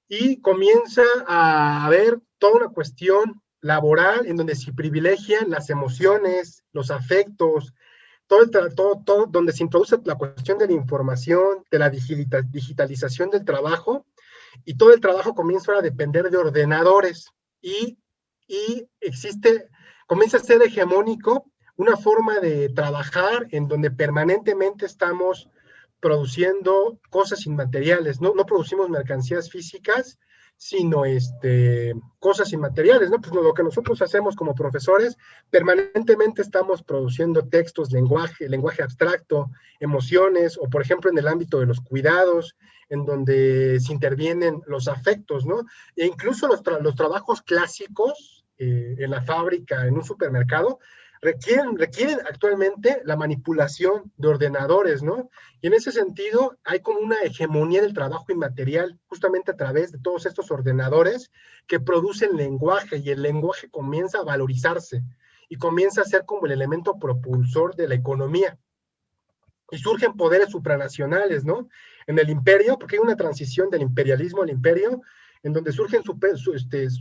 y comienza a haber toda una cuestión laboral en donde se privilegian las emociones, los afectos, todo donde se introduce la cuestión de la información, de la digitalización del trabajo, y todo el trabajo comienza a depender de ordenadores y comienza a ser hegemónico una forma de trabajar en donde permanentemente estamos produciendo cosas inmateriales, no producimos mercancías físicas, sino cosas inmateriales, ¿no? Pues lo que nosotros hacemos como profesores, permanentemente estamos produciendo textos, lenguaje abstracto, emociones, o por ejemplo en el ámbito de los cuidados, en donde se intervienen los afectos, ¿no? E incluso los trabajos clásicos en la fábrica, en un supermercado, requieren actualmente la manipulación de ordenadores, ¿no? Y en ese sentido hay como una hegemonía del trabajo inmaterial, justamente a través de todos estos ordenadores que producen lenguaje, y el lenguaje comienza a valorizarse y comienza a ser como el elemento propulsor de la economía. Y surgen poderes supranacionales, ¿no? En el imperio, porque hay una transición del imperialismo al imperio, en donde surgen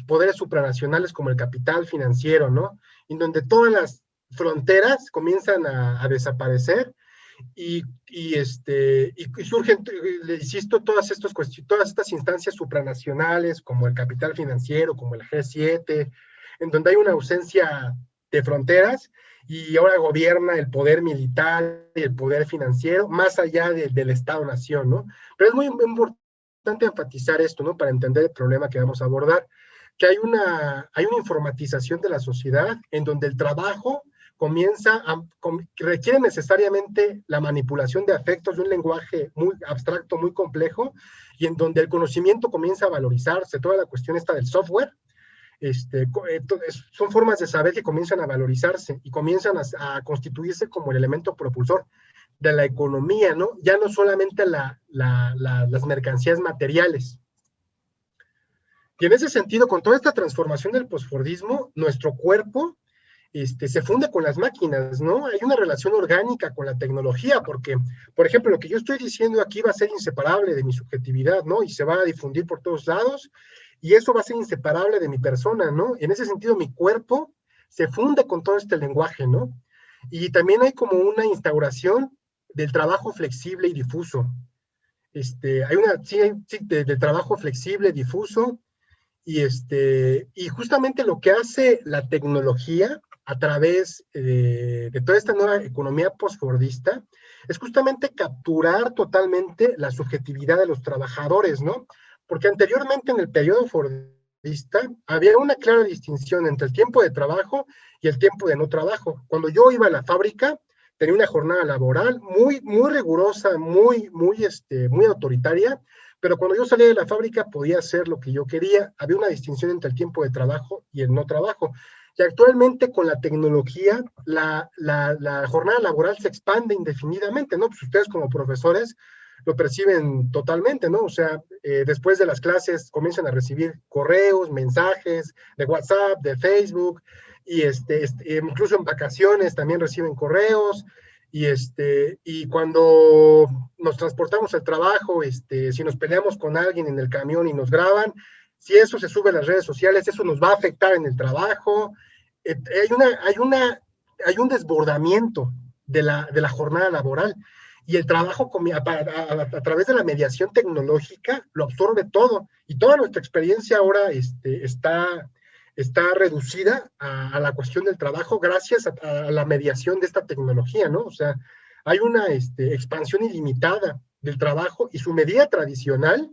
poderes supranacionales como el capital financiero, ¿no? En donde todas las fronteras comienzan a desaparecer y surgen, insisto, todas estas instancias supranacionales, como el capital financiero, como el G7, en donde hay una ausencia de fronteras, y ahora gobierna el poder militar y el poder financiero, más allá del Estado-nación, ¿no? Pero es muy importante enfatizar esto, ¿no? Para entender el problema que vamos a abordar, que hay una informatización de la sociedad en donde el trabajo requiere necesariamente la manipulación de afectos, de un lenguaje muy abstracto, muy complejo, y en donde el conocimiento comienza a valorizarse, toda la cuestión está del software, son formas de saber que comienzan a valorizarse y comienzan a constituirse como el elemento propulsor de la economía, ¿no? Ya no solamente las mercancías materiales. Y en ese sentido, con toda esta transformación del posfordismo, nuestro cuerpo se funde con las máquinas, ¿no? Hay una relación orgánica con la tecnología, porque, por ejemplo, lo que yo estoy diciendo aquí va a ser inseparable de mi subjetividad, ¿no? Y se va a difundir por todos lados, y eso va a ser inseparable de mi persona, ¿no? En ese sentido, mi cuerpo se funde con todo este lenguaje, ¿no? Y también hay como una instauración del trabajo flexible y difuso. Hay una, sí, del trabajo flexible, difuso, y justamente lo que hace la tecnología a través de toda esta nueva economía postfordista es justamente capturar totalmente la subjetividad de los trabajadores, ¿no? Porque anteriormente en el periodo fordista había una clara distinción entre el tiempo de trabajo y el tiempo de no trabajo. Cuando yo iba a la fábrica, tenía una jornada laboral muy, muy rigurosa, muy autoritaria, pero cuando yo salía de la fábrica podía hacer lo que yo quería. Había una distinción entre el tiempo de trabajo y el no trabajo. Y actualmente con la tecnología, la jornada laboral se expande indefinidamente, ¿no? Pues ustedes como profesores lo perciben totalmente, ¿no? O sea, después de las clases comienzan a recibir correos, mensajes de WhatsApp, de Facebook, y incluso en vacaciones también reciben correos, y cuando nos transportamos al trabajo, si nos peleamos con alguien en el camión y nos graban, si eso se sube a las redes sociales, eso nos va a afectar en el trabajo. Hay un desbordamiento de la jornada laboral, y el trabajo a través de la mediación tecnológica lo absorbe todo, y toda nuestra experiencia ahora está reducida a la cuestión del trabajo gracias a la mediación de esta tecnología, ¿no? O sea, hay una expansión ilimitada del trabajo, y su medida tradicional,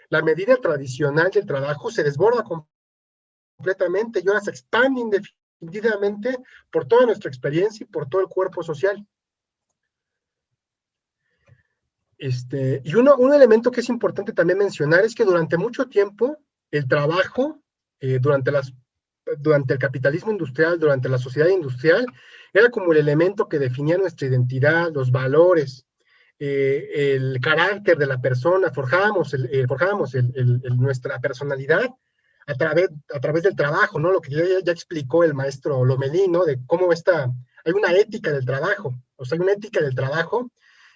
la medida tradicional del trabajo se desborda completamente y ahora se expande indefinidamente por toda nuestra experiencia y por todo el cuerpo social. Y un elemento que es importante también mencionar es que durante mucho tiempo el trabajo, durante durante el capitalismo industrial, durante la sociedad industrial, era como el elemento que definía nuestra identidad, los valores, el carácter de la persona, forjábamos nuestra personalidad a través del trabajo, ¿no? Lo que ya explicó el maestro Lomelí, ¿no? De cómo hay una ética del trabajo, o sea, hay una ética del trabajo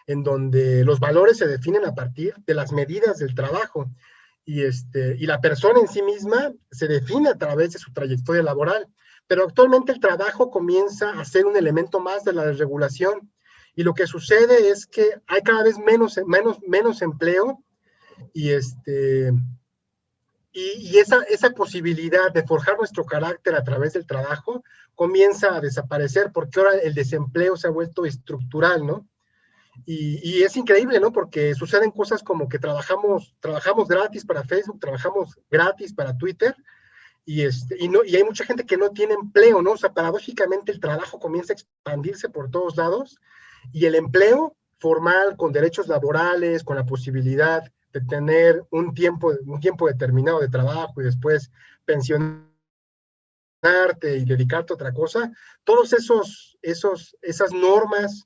en donde los valores se definen a partir de las medidas del trabajo y la persona en sí misma se define a través de su trayectoria laboral. Pero actualmente el trabajo comienza a ser un elemento más de la desregulación y lo que sucede es que hay cada vez menos empleo y, esa posibilidad de forjar nuestro carácter a través del trabajo comienza a desaparecer porque ahora el desempleo se ha vuelto estructural, ¿no? Y es increíble, ¿no? Porque suceden cosas como que trabajamos gratis para Facebook, trabajamos gratis para Twitter, y hay mucha gente que no tiene empleo, ¿no? O sea, paradójicamente el trabajo comienza a expandirse por todos lados, y el empleo formal, con derechos laborales, con la posibilidad de tener un tiempo determinado de trabajo y después pensionarte y dedicarte a otra cosa, todos esas normas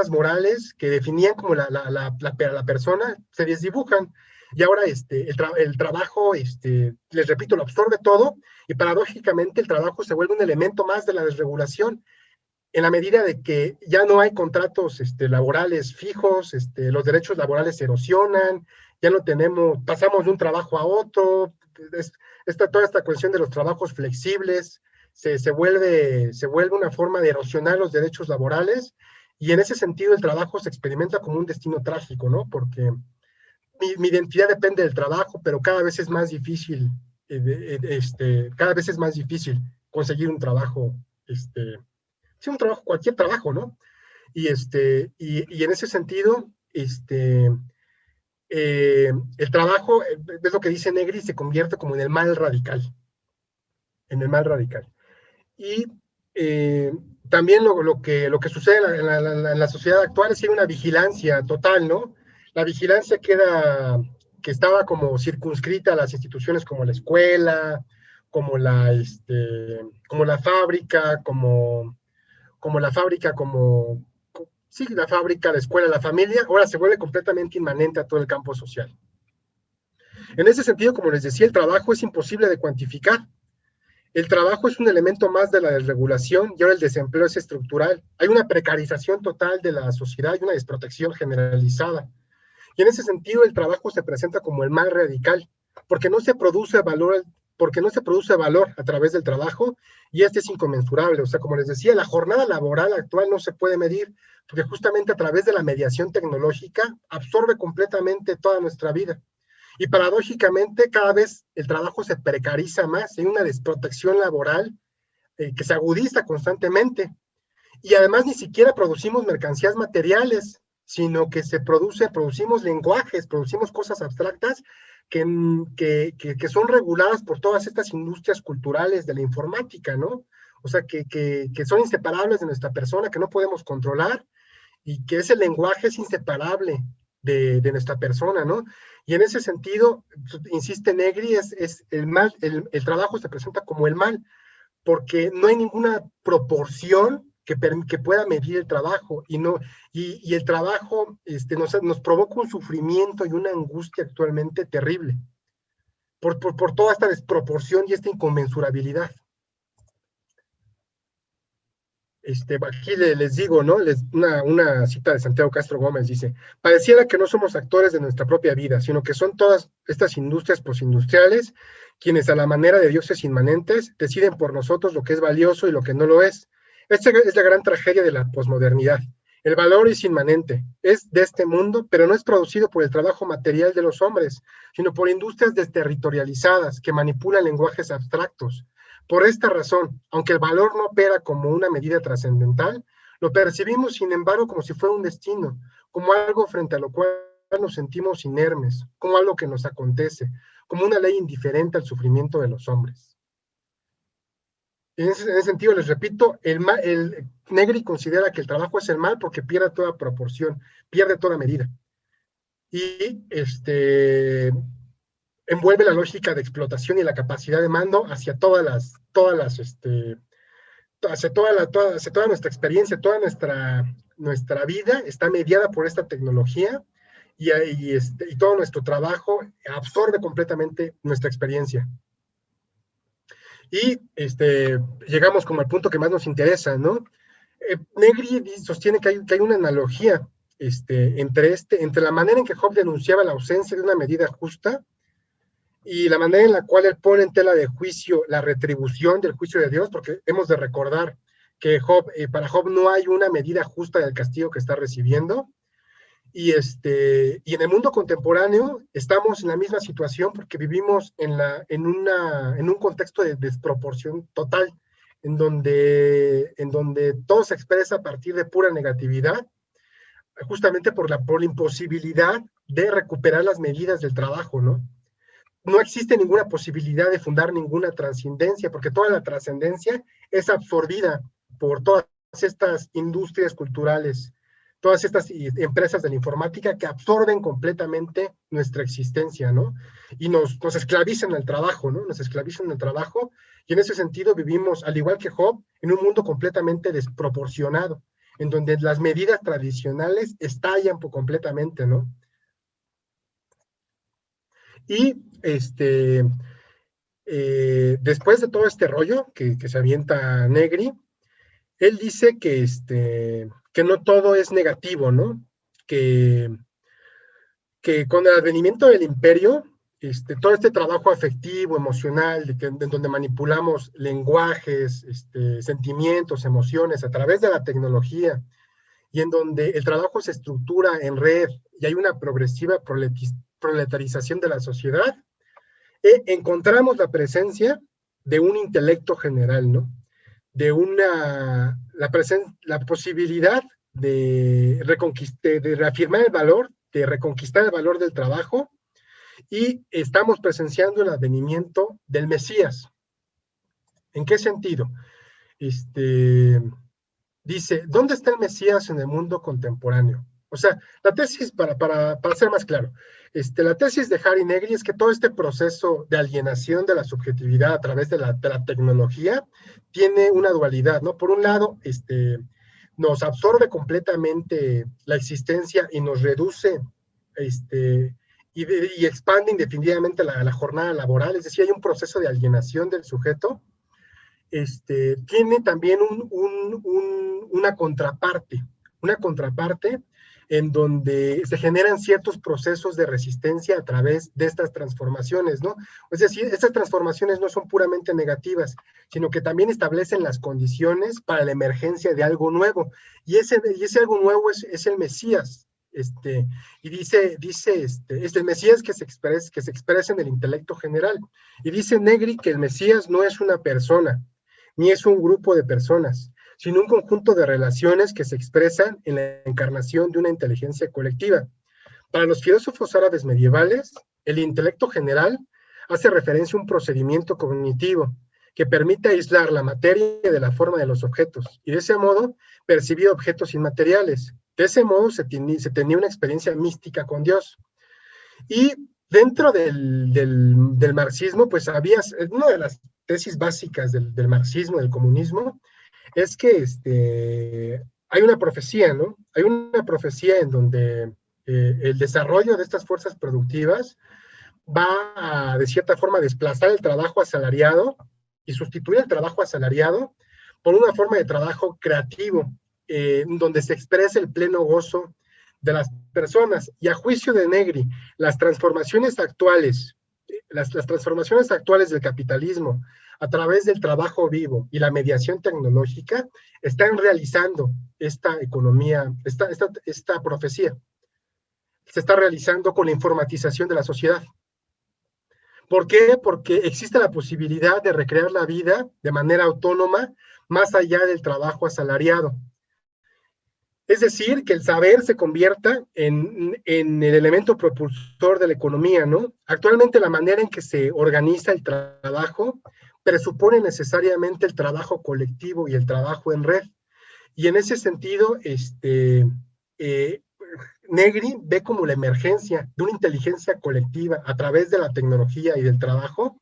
morales que definían como la persona se desdibujan. Y ahora el trabajo, les repito, lo absorbe todo y paradójicamente el trabajo se vuelve un elemento más de la desregulación en la medida de que ya no hay contratos laborales fijos, los derechos laborales se erosionan, ya no pasamos de un trabajo a otro, toda esta cuestión de los trabajos flexibles se vuelve una forma de erosionar los derechos laborales y en ese sentido el trabajo se experimenta como un destino trágico, ¿no? Porque mi identidad depende del trabajo, pero cada vez es más difícil, conseguir un trabajo, sí, cualquier trabajo, ¿no? Y en ese sentido, el trabajo, es lo que dice Negri, se convierte como en el mal radical. Y también lo que sucede en la sociedad actual es que hay una vigilancia total, ¿no? La vigilancia que estaba como circunscrita a las instituciones como la escuela, como como la fábrica, sí, la fábrica, la escuela, la familia, ahora se vuelve completamente inmanente a todo el campo social. En ese sentido, como les decía, el trabajo es imposible de cuantificar. El trabajo es un elemento más de la desregulación y ahora el desempleo es estructural. Hay una precarización total de la sociedad y una desprotección generalizada. Y en ese sentido el trabajo se presenta como el mal radical, porque no se produce valor, a través del trabajo y este es inconmensurable. O sea, como les decía, la jornada laboral actual no se puede medir porque justamente a través de la mediación tecnológica absorbe completamente toda nuestra vida. Y paradójicamente cada vez el trabajo se precariza más, hay una desprotección laboral que se agudiza constantemente. Y además ni siquiera producimos mercancías materiales, sino que producimos lenguajes, producimos cosas abstractas que son reguladas por todas estas industrias culturales de la informática, ¿no? O sea, que son inseparables de nuestra persona, que no podemos controlar y que ese lenguaje es inseparable de nuestra persona, ¿no? Y en ese sentido, insiste Negri, es el mal, el trabajo se presenta como el mal, porque no hay ninguna proporción que pueda medir el trabajo y el trabajo nos provoca un sufrimiento y una angustia actualmente terrible por toda esta desproporción y esta inconmensurabilidad. Aquí les digo, ¿no? Una cita de Santiago Castro Gómez dice: pareciera que no somos actores de nuestra propia vida, sino que son todas estas industrias posindustriales quienes a la manera de dioses inmanentes deciden por nosotros lo que es valioso y lo que no lo es. Esta es la gran tragedia de la posmodernidad. El valor es inmanente, es de este mundo, pero no es producido por el trabajo material de los hombres, sino por industrias desterritorializadas que manipulan lenguajes abstractos. Por esta razón, aunque el valor no opera como una medida trascendental, lo percibimos, sin embargo, como si fuera un destino, como algo frente a lo cual nos sentimos inermes, como algo que nos acontece, como una ley indiferente al sufrimiento de los hombres. En ese sentido, les repito, el Negri considera que el trabajo es el mal porque pierde toda proporción, pierde toda medida. Y envuelve la lógica de explotación y la capacidad de mando hacia hacia toda nuestra experiencia, toda nuestra vida está mediada por esta tecnología y todo nuestro trabajo absorbe completamente nuestra experiencia. Y llegamos como al punto que más nos interesa, ¿no? Negri sostiene que hay una analogía entre la manera en que Hobbes denunciaba la ausencia de una medida justa y la manera en la cual él pone en tela de juicio la retribución del juicio de Dios, porque hemos de recordar que para Job no hay una medida justa del castigo que está recibiendo, y en el mundo contemporáneo estamos en la misma situación porque vivimos en un contexto de desproporción total, en donde todo se expresa a partir de pura negatividad, justamente por la imposibilidad de recuperar las medidas del trabajo, ¿no? No existe ninguna posibilidad de fundar ninguna trascendencia, porque toda la trascendencia es absorbida por todas estas industrias culturales, todas estas empresas de la informática que absorben completamente nuestra existencia, ¿no? Y nos esclavizan al trabajo, ¿no? Nos esclavizan al trabajo, y en ese sentido vivimos, al igual que Job, en un mundo completamente desproporcionado, en donde las medidas tradicionales estallan completamente, ¿no? Y después de todo este rollo que se avienta Negri, él dice que no todo es negativo, ¿no? Que, que con el advenimiento del imperio, todo este trabajo afectivo, emocional, en donde manipulamos lenguajes, sentimientos, emociones a través de la tecnología, y en donde el trabajo se estructura en red y hay una progresiva proletarización de la sociedad, encontramos la presencia de un intelecto general, ¿no? La posibilidad de reafirmar el valor, de reconquistar el valor del trabajo, y estamos presenciando el advenimiento del Mesías. ¿En qué sentido? Dice, ¿dónde está el Mesías en el mundo contemporáneo? O sea, la tesis, para ser más claro, la tesis de Harry Negri es que todo este proceso de alienación de la subjetividad a través de la tecnología tiene una dualidad, ¿no? Por un lado, nos absorbe completamente la existencia y nos reduce, y expande indefinidamente la jornada laboral, es decir, hay un proceso de alienación del sujeto. Tiene también una contraparte en donde se generan ciertos procesos de resistencia a través de estas transformaciones, ¿no? Es decir, estas transformaciones no son puramente negativas, sino que también establecen las condiciones para la emergencia de algo nuevo, y ese algo nuevo es el Mesías. Y dice el Mesías que se expresa en el intelecto general, y dice Negri que el Mesías no es una persona, ni es un grupo de personas, sino un conjunto de relaciones que se expresan en la encarnación de una inteligencia colectiva. Para los filósofos árabes medievales, el intelecto general hace referencia a un procedimiento cognitivo que permite aislar la materia de la forma de los objetos, y de ese modo percibir objetos inmateriales. De ese modo se tenía una experiencia mística con Dios. Y dentro del marxismo, pues una de las tesis básicas del marxismo, del comunismo, es que hay una profecía, ¿no? Hay una profecía en donde el desarrollo de estas fuerzas productivas va a, de cierta forma, desplazar el trabajo asalariado y sustituir el trabajo asalariado por una forma de trabajo creativo, donde se expresa el pleno gozo de las personas. Y a juicio de Negri, las transformaciones actuales del capitalismo a través del trabajo vivo y la mediación tecnológica están realizando esta economía, esta profecía. Se está realizando con la informatización de la sociedad. ¿Por qué? Porque existe la posibilidad de recrear la vida de manera autónoma más allá del trabajo asalariado. Es decir, que el saber se convierta en el elemento propulsor de la economía, ¿no? Actualmente la manera en que se organiza el trabajo presupone necesariamente el trabajo colectivo y el trabajo en red. Y en ese sentido, Negri ve como la emergencia de una inteligencia colectiva a través de la tecnología y del trabajo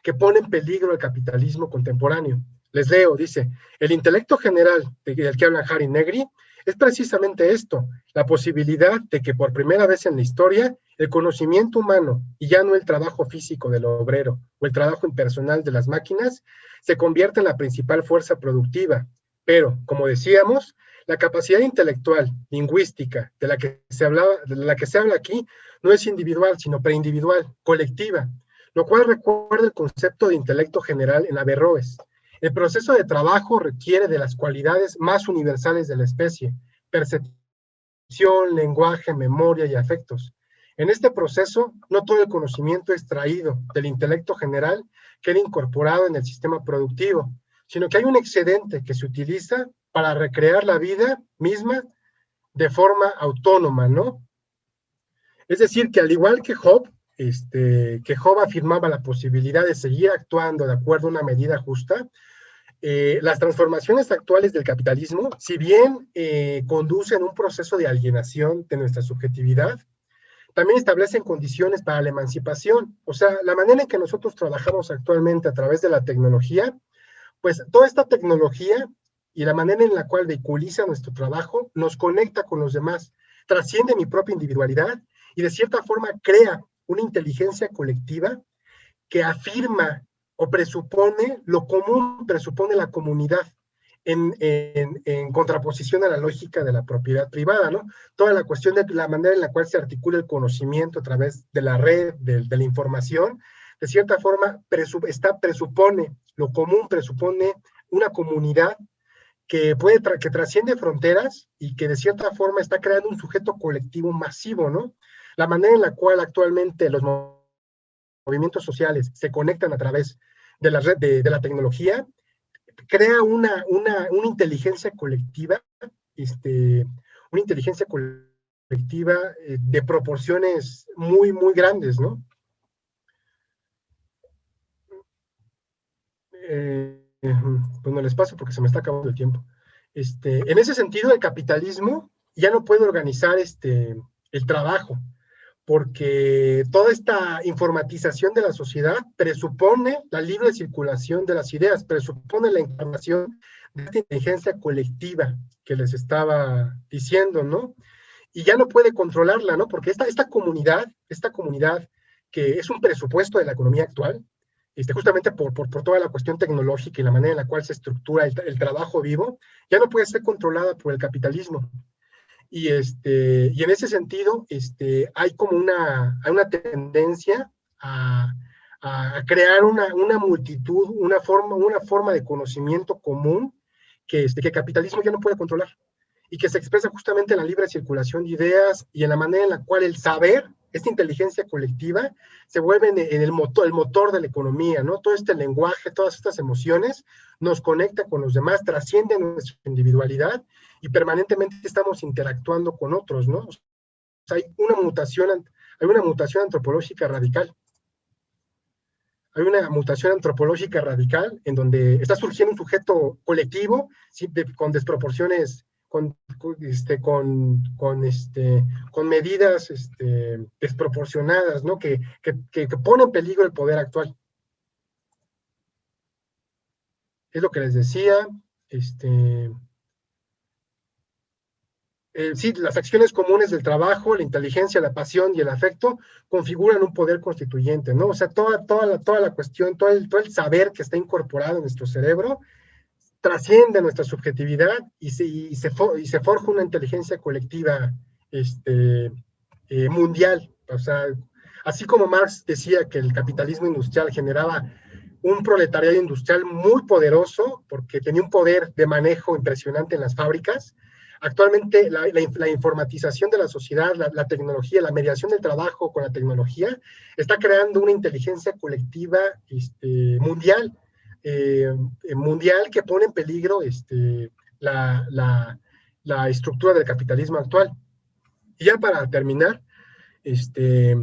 que pone en peligro el capitalismo contemporáneo. Les leo, dice, el intelecto general del que habla Harry Negri es precisamente esto, la posibilidad de que por primera vez en la historia el conocimiento humano, y ya no el trabajo físico del obrero o el trabajo impersonal de las máquinas, se convierta en la principal fuerza productiva. Pero, como decíamos, la capacidad intelectual, lingüística, de la que se habla aquí, no es individual, sino preindividual, colectiva, lo cual recuerda el concepto de intelecto general en Averroes. El proceso de trabajo requiere de las cualidades más universales de la especie, percepción, lenguaje, memoria y afectos. En este proceso, no todo el conocimiento extraído del intelecto general queda incorporado en el sistema productivo, sino que hay un excedente que se utiliza para recrear la vida misma de forma autónoma, ¿no? Es decir, que al igual que Job afirmaba la posibilidad de seguir actuando de acuerdo a una medida justa, las transformaciones actuales del capitalismo, si bien conducen un proceso de alienación de nuestra subjetividad, también establecen condiciones para la emancipación. O sea, la manera en que nosotros trabajamos actualmente a través de la tecnología, pues toda esta tecnología y la manera en la cual vehiculiza nuestro trabajo nos conecta con los demás, trasciende mi propia individualidad y de cierta forma crea una inteligencia colectiva que afirma o presupone lo común, presupone la comunidad, en contraposición a la lógica de la propiedad privada, ¿no? Toda la cuestión de la manera en la cual se articula el conocimiento a través de la red, de la información, de cierta forma presupone lo común, presupone una comunidad que trasciende fronteras y que de cierta forma está creando un sujeto colectivo masivo, ¿no? La manera en la cual actualmente los movimientos sociales se conectan a través de la red de la tecnología, crea una inteligencia colectiva, este, una inteligencia colectiva de proporciones muy, muy grandes, ¿no? Pues no les paso porque se me está acabando el tiempo. En ese sentido, el capitalismo ya no puede organizar el trabajo, porque toda esta informatización de la sociedad presupone la libre circulación de las ideas, presupone la encarnación de esta inteligencia colectiva que les estaba diciendo, ¿no? Y ya no puede controlarla, ¿no? Porque esta comunidad que es un presupuesto de la economía actual, justamente por toda la cuestión tecnológica y la manera en la cual se estructura el trabajo vivo, ya no puede ser controlada por el capitalismo. Y en ese sentido, hay como hay una tendencia a, a crear una multitud, una forma de conocimiento común que el capitalismo ya no puede controlar y que se expresa justamente en la libre circulación de ideas y en la manera en la cual el saber, esta inteligencia colectiva, se vuelve en el motor de la economía, ¿no? Todo este lenguaje, todas estas emociones nos conecta con los demás, trasciende nuestra individualidad y permanentemente estamos interactuando con otros, ¿no? O sea, hay una mutación antropológica radical. Hay una mutación antropológica radical en donde está surgiendo un sujeto colectivo, ¿sí? Con desproporciones, con medidas desproporcionadas, ¿no? Que pone en peligro el poder actual. Es lo que les decía. Sí, las acciones comunes del trabajo, la inteligencia, la pasión y el afecto configuran un poder constituyente, ¿no? O sea, toda la cuestión, todo el saber que está incorporado en nuestro cerebro trasciende nuestra subjetividad y se forja una inteligencia colectiva mundial. O sea, así como Marx decía que el capitalismo industrial generaba un proletariado industrial muy poderoso porque tenía un poder de manejo impresionante en las fábricas. Actualmente la informatización de la sociedad, la tecnología, la mediación del trabajo con la tecnología está creando una inteligencia colectiva mundial, mundial que pone en peligro la, la, la estructura del capitalismo actual. Y ya para terminar, este,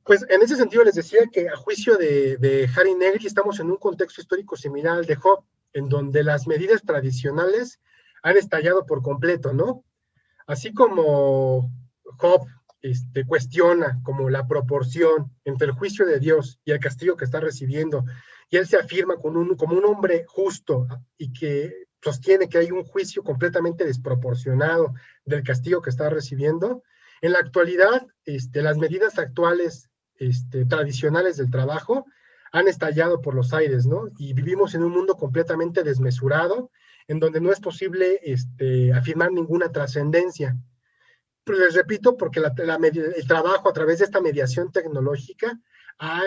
pues en ese sentido les decía que a juicio de Harry Negri estamos en un contexto histórico similar al de Job, en donde las medidas tradicionales han estallado por completo, ¿no? Así como Job cuestiona como la proporción entre el juicio de Dios y el castigo que está recibiendo, y él se afirma como un hombre justo y que sostiene que hay un juicio completamente desproporcionado del castigo que está recibiendo. En la actualidad, las medidas actuales tradicionales del trabajo han estallado por los aires, ¿no? Y vivimos en un mundo completamente desmesurado, en donde no es posible afirmar ninguna trascendencia. Pero les repito, porque el trabajo a través de esta mediación tecnológica ha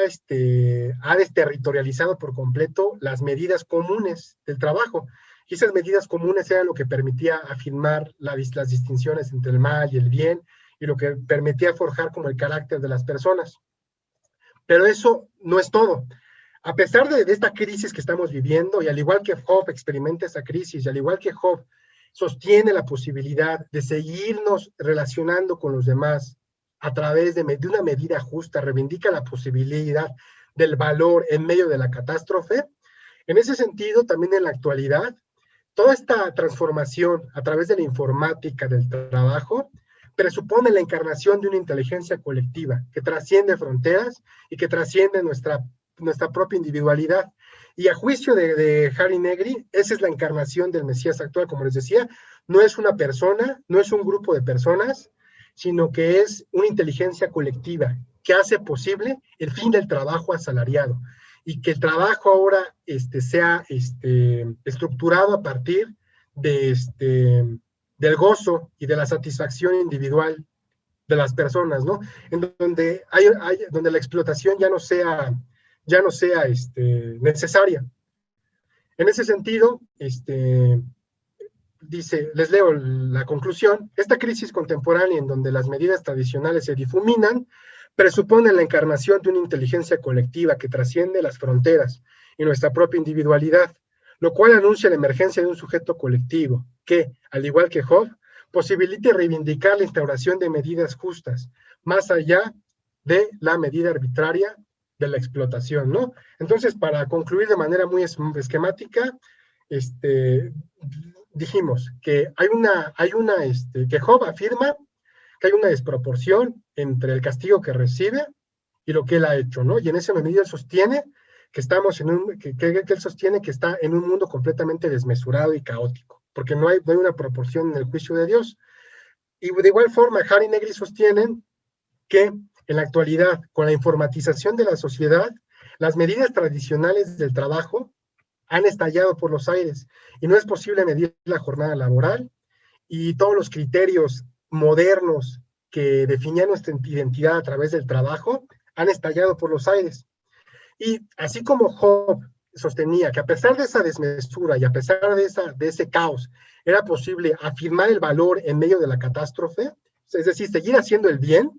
desterritorializado por completo las medidas comunes del trabajo. Y esas medidas comunes eran lo que permitía afirmar las distinciones entre el mal y el bien, y lo que permitía forjar como el carácter de las personas. Pero eso no es todo. A pesar de esta crisis que estamos viviendo, y al igual que Job experimenta esa crisis, y al igual que Job sostiene la posibilidad de seguirnos relacionando con los demás a través de una medida justa, reivindica la posibilidad del valor en medio de la catástrofe. En ese sentido, también en la actualidad, toda esta transformación a través de la informática del trabajo presupone la encarnación de una inteligencia colectiva que trasciende fronteras y que trasciende nuestra propia individualidad. Y a juicio de Harry Negri, esa es la encarnación del Mesías actual, como les decía, no es una persona, no es un grupo de personas, sino que es una inteligencia colectiva que hace posible el fin del trabajo asalariado, y que el trabajo ahora sea estructurado a partir del gozo y de la satisfacción individual de las personas, ¿no? En donde, donde la explotación ya no sea necesaria. En ese sentido, dice, les leo la conclusión: esta crisis contemporánea en donde las medidas tradicionales se difuminan, presupone la encarnación de una inteligencia colectiva que trasciende las fronteras y nuestra propia individualidad, lo cual anuncia la emergencia de un sujeto colectivo que, al igual que Job, posibilite reivindicar la instauración de medidas justas, más allá de la medida arbitraria de la explotación, ¿no? Entonces, para concluir de manera muy esquemática, dijimos que que Job afirma que hay una desproporción entre el castigo que recibe y lo que él ha hecho, ¿no? Y en ese medida él sostiene que él sostiene que está en un mundo completamente desmesurado y caótico, porque no hay una proporción en el juicio de Dios. Y de igual forma, Harry Negri sostienen que en la actualidad, con la informatización de la sociedad, las medidas tradicionales del trabajo han estallado por los aires y no es posible medir la jornada laboral, y todos los criterios modernos que definían nuestra identidad a través del trabajo han estallado por los aires. Y así como Job sostenía que a pesar de esa desmesura y a pesar de ese caos, era posible afirmar el valor en medio de la catástrofe, es decir, seguir haciendo el bien,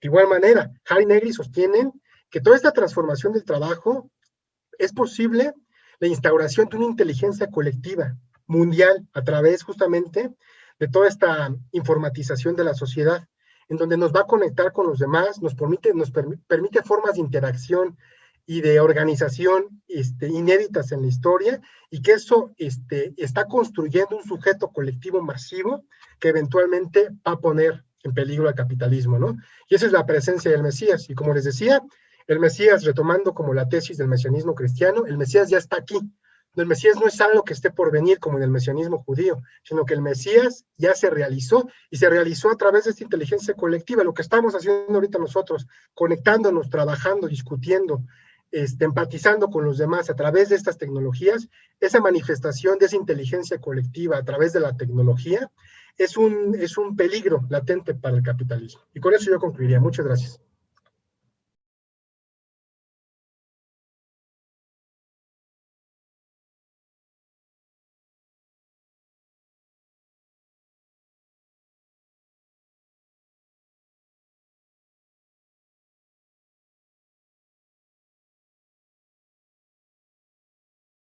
de igual manera, Harry Negri sostienen que toda esta transformación del trabajo es posible la instauración de una inteligencia colectiva mundial a través justamente de toda esta informatización de la sociedad, en donde nos va a conectar con los demás, nos permite formas de interacción y de organización inéditas en la historia, y que eso está construyendo un sujeto colectivo masivo que eventualmente va a poner en peligro al capitalismo, ¿no? Y esa es la presencia del Mesías. Y como les decía, el Mesías, retomando como la tesis del mesianismo cristiano, el Mesías ya está aquí. El Mesías no es algo que esté por venir como en el mesianismo judío, sino que el Mesías ya se realizó, y se realizó a través de esta inteligencia colectiva, lo que estamos haciendo ahorita nosotros, conectándonos, trabajando, discutiendo, empatizando con los demás a través de estas tecnologías. Esa manifestación de esa inteligencia colectiva a través de la tecnología es un peligro latente para el capitalismo. Y con eso yo concluiría. Muchas gracias.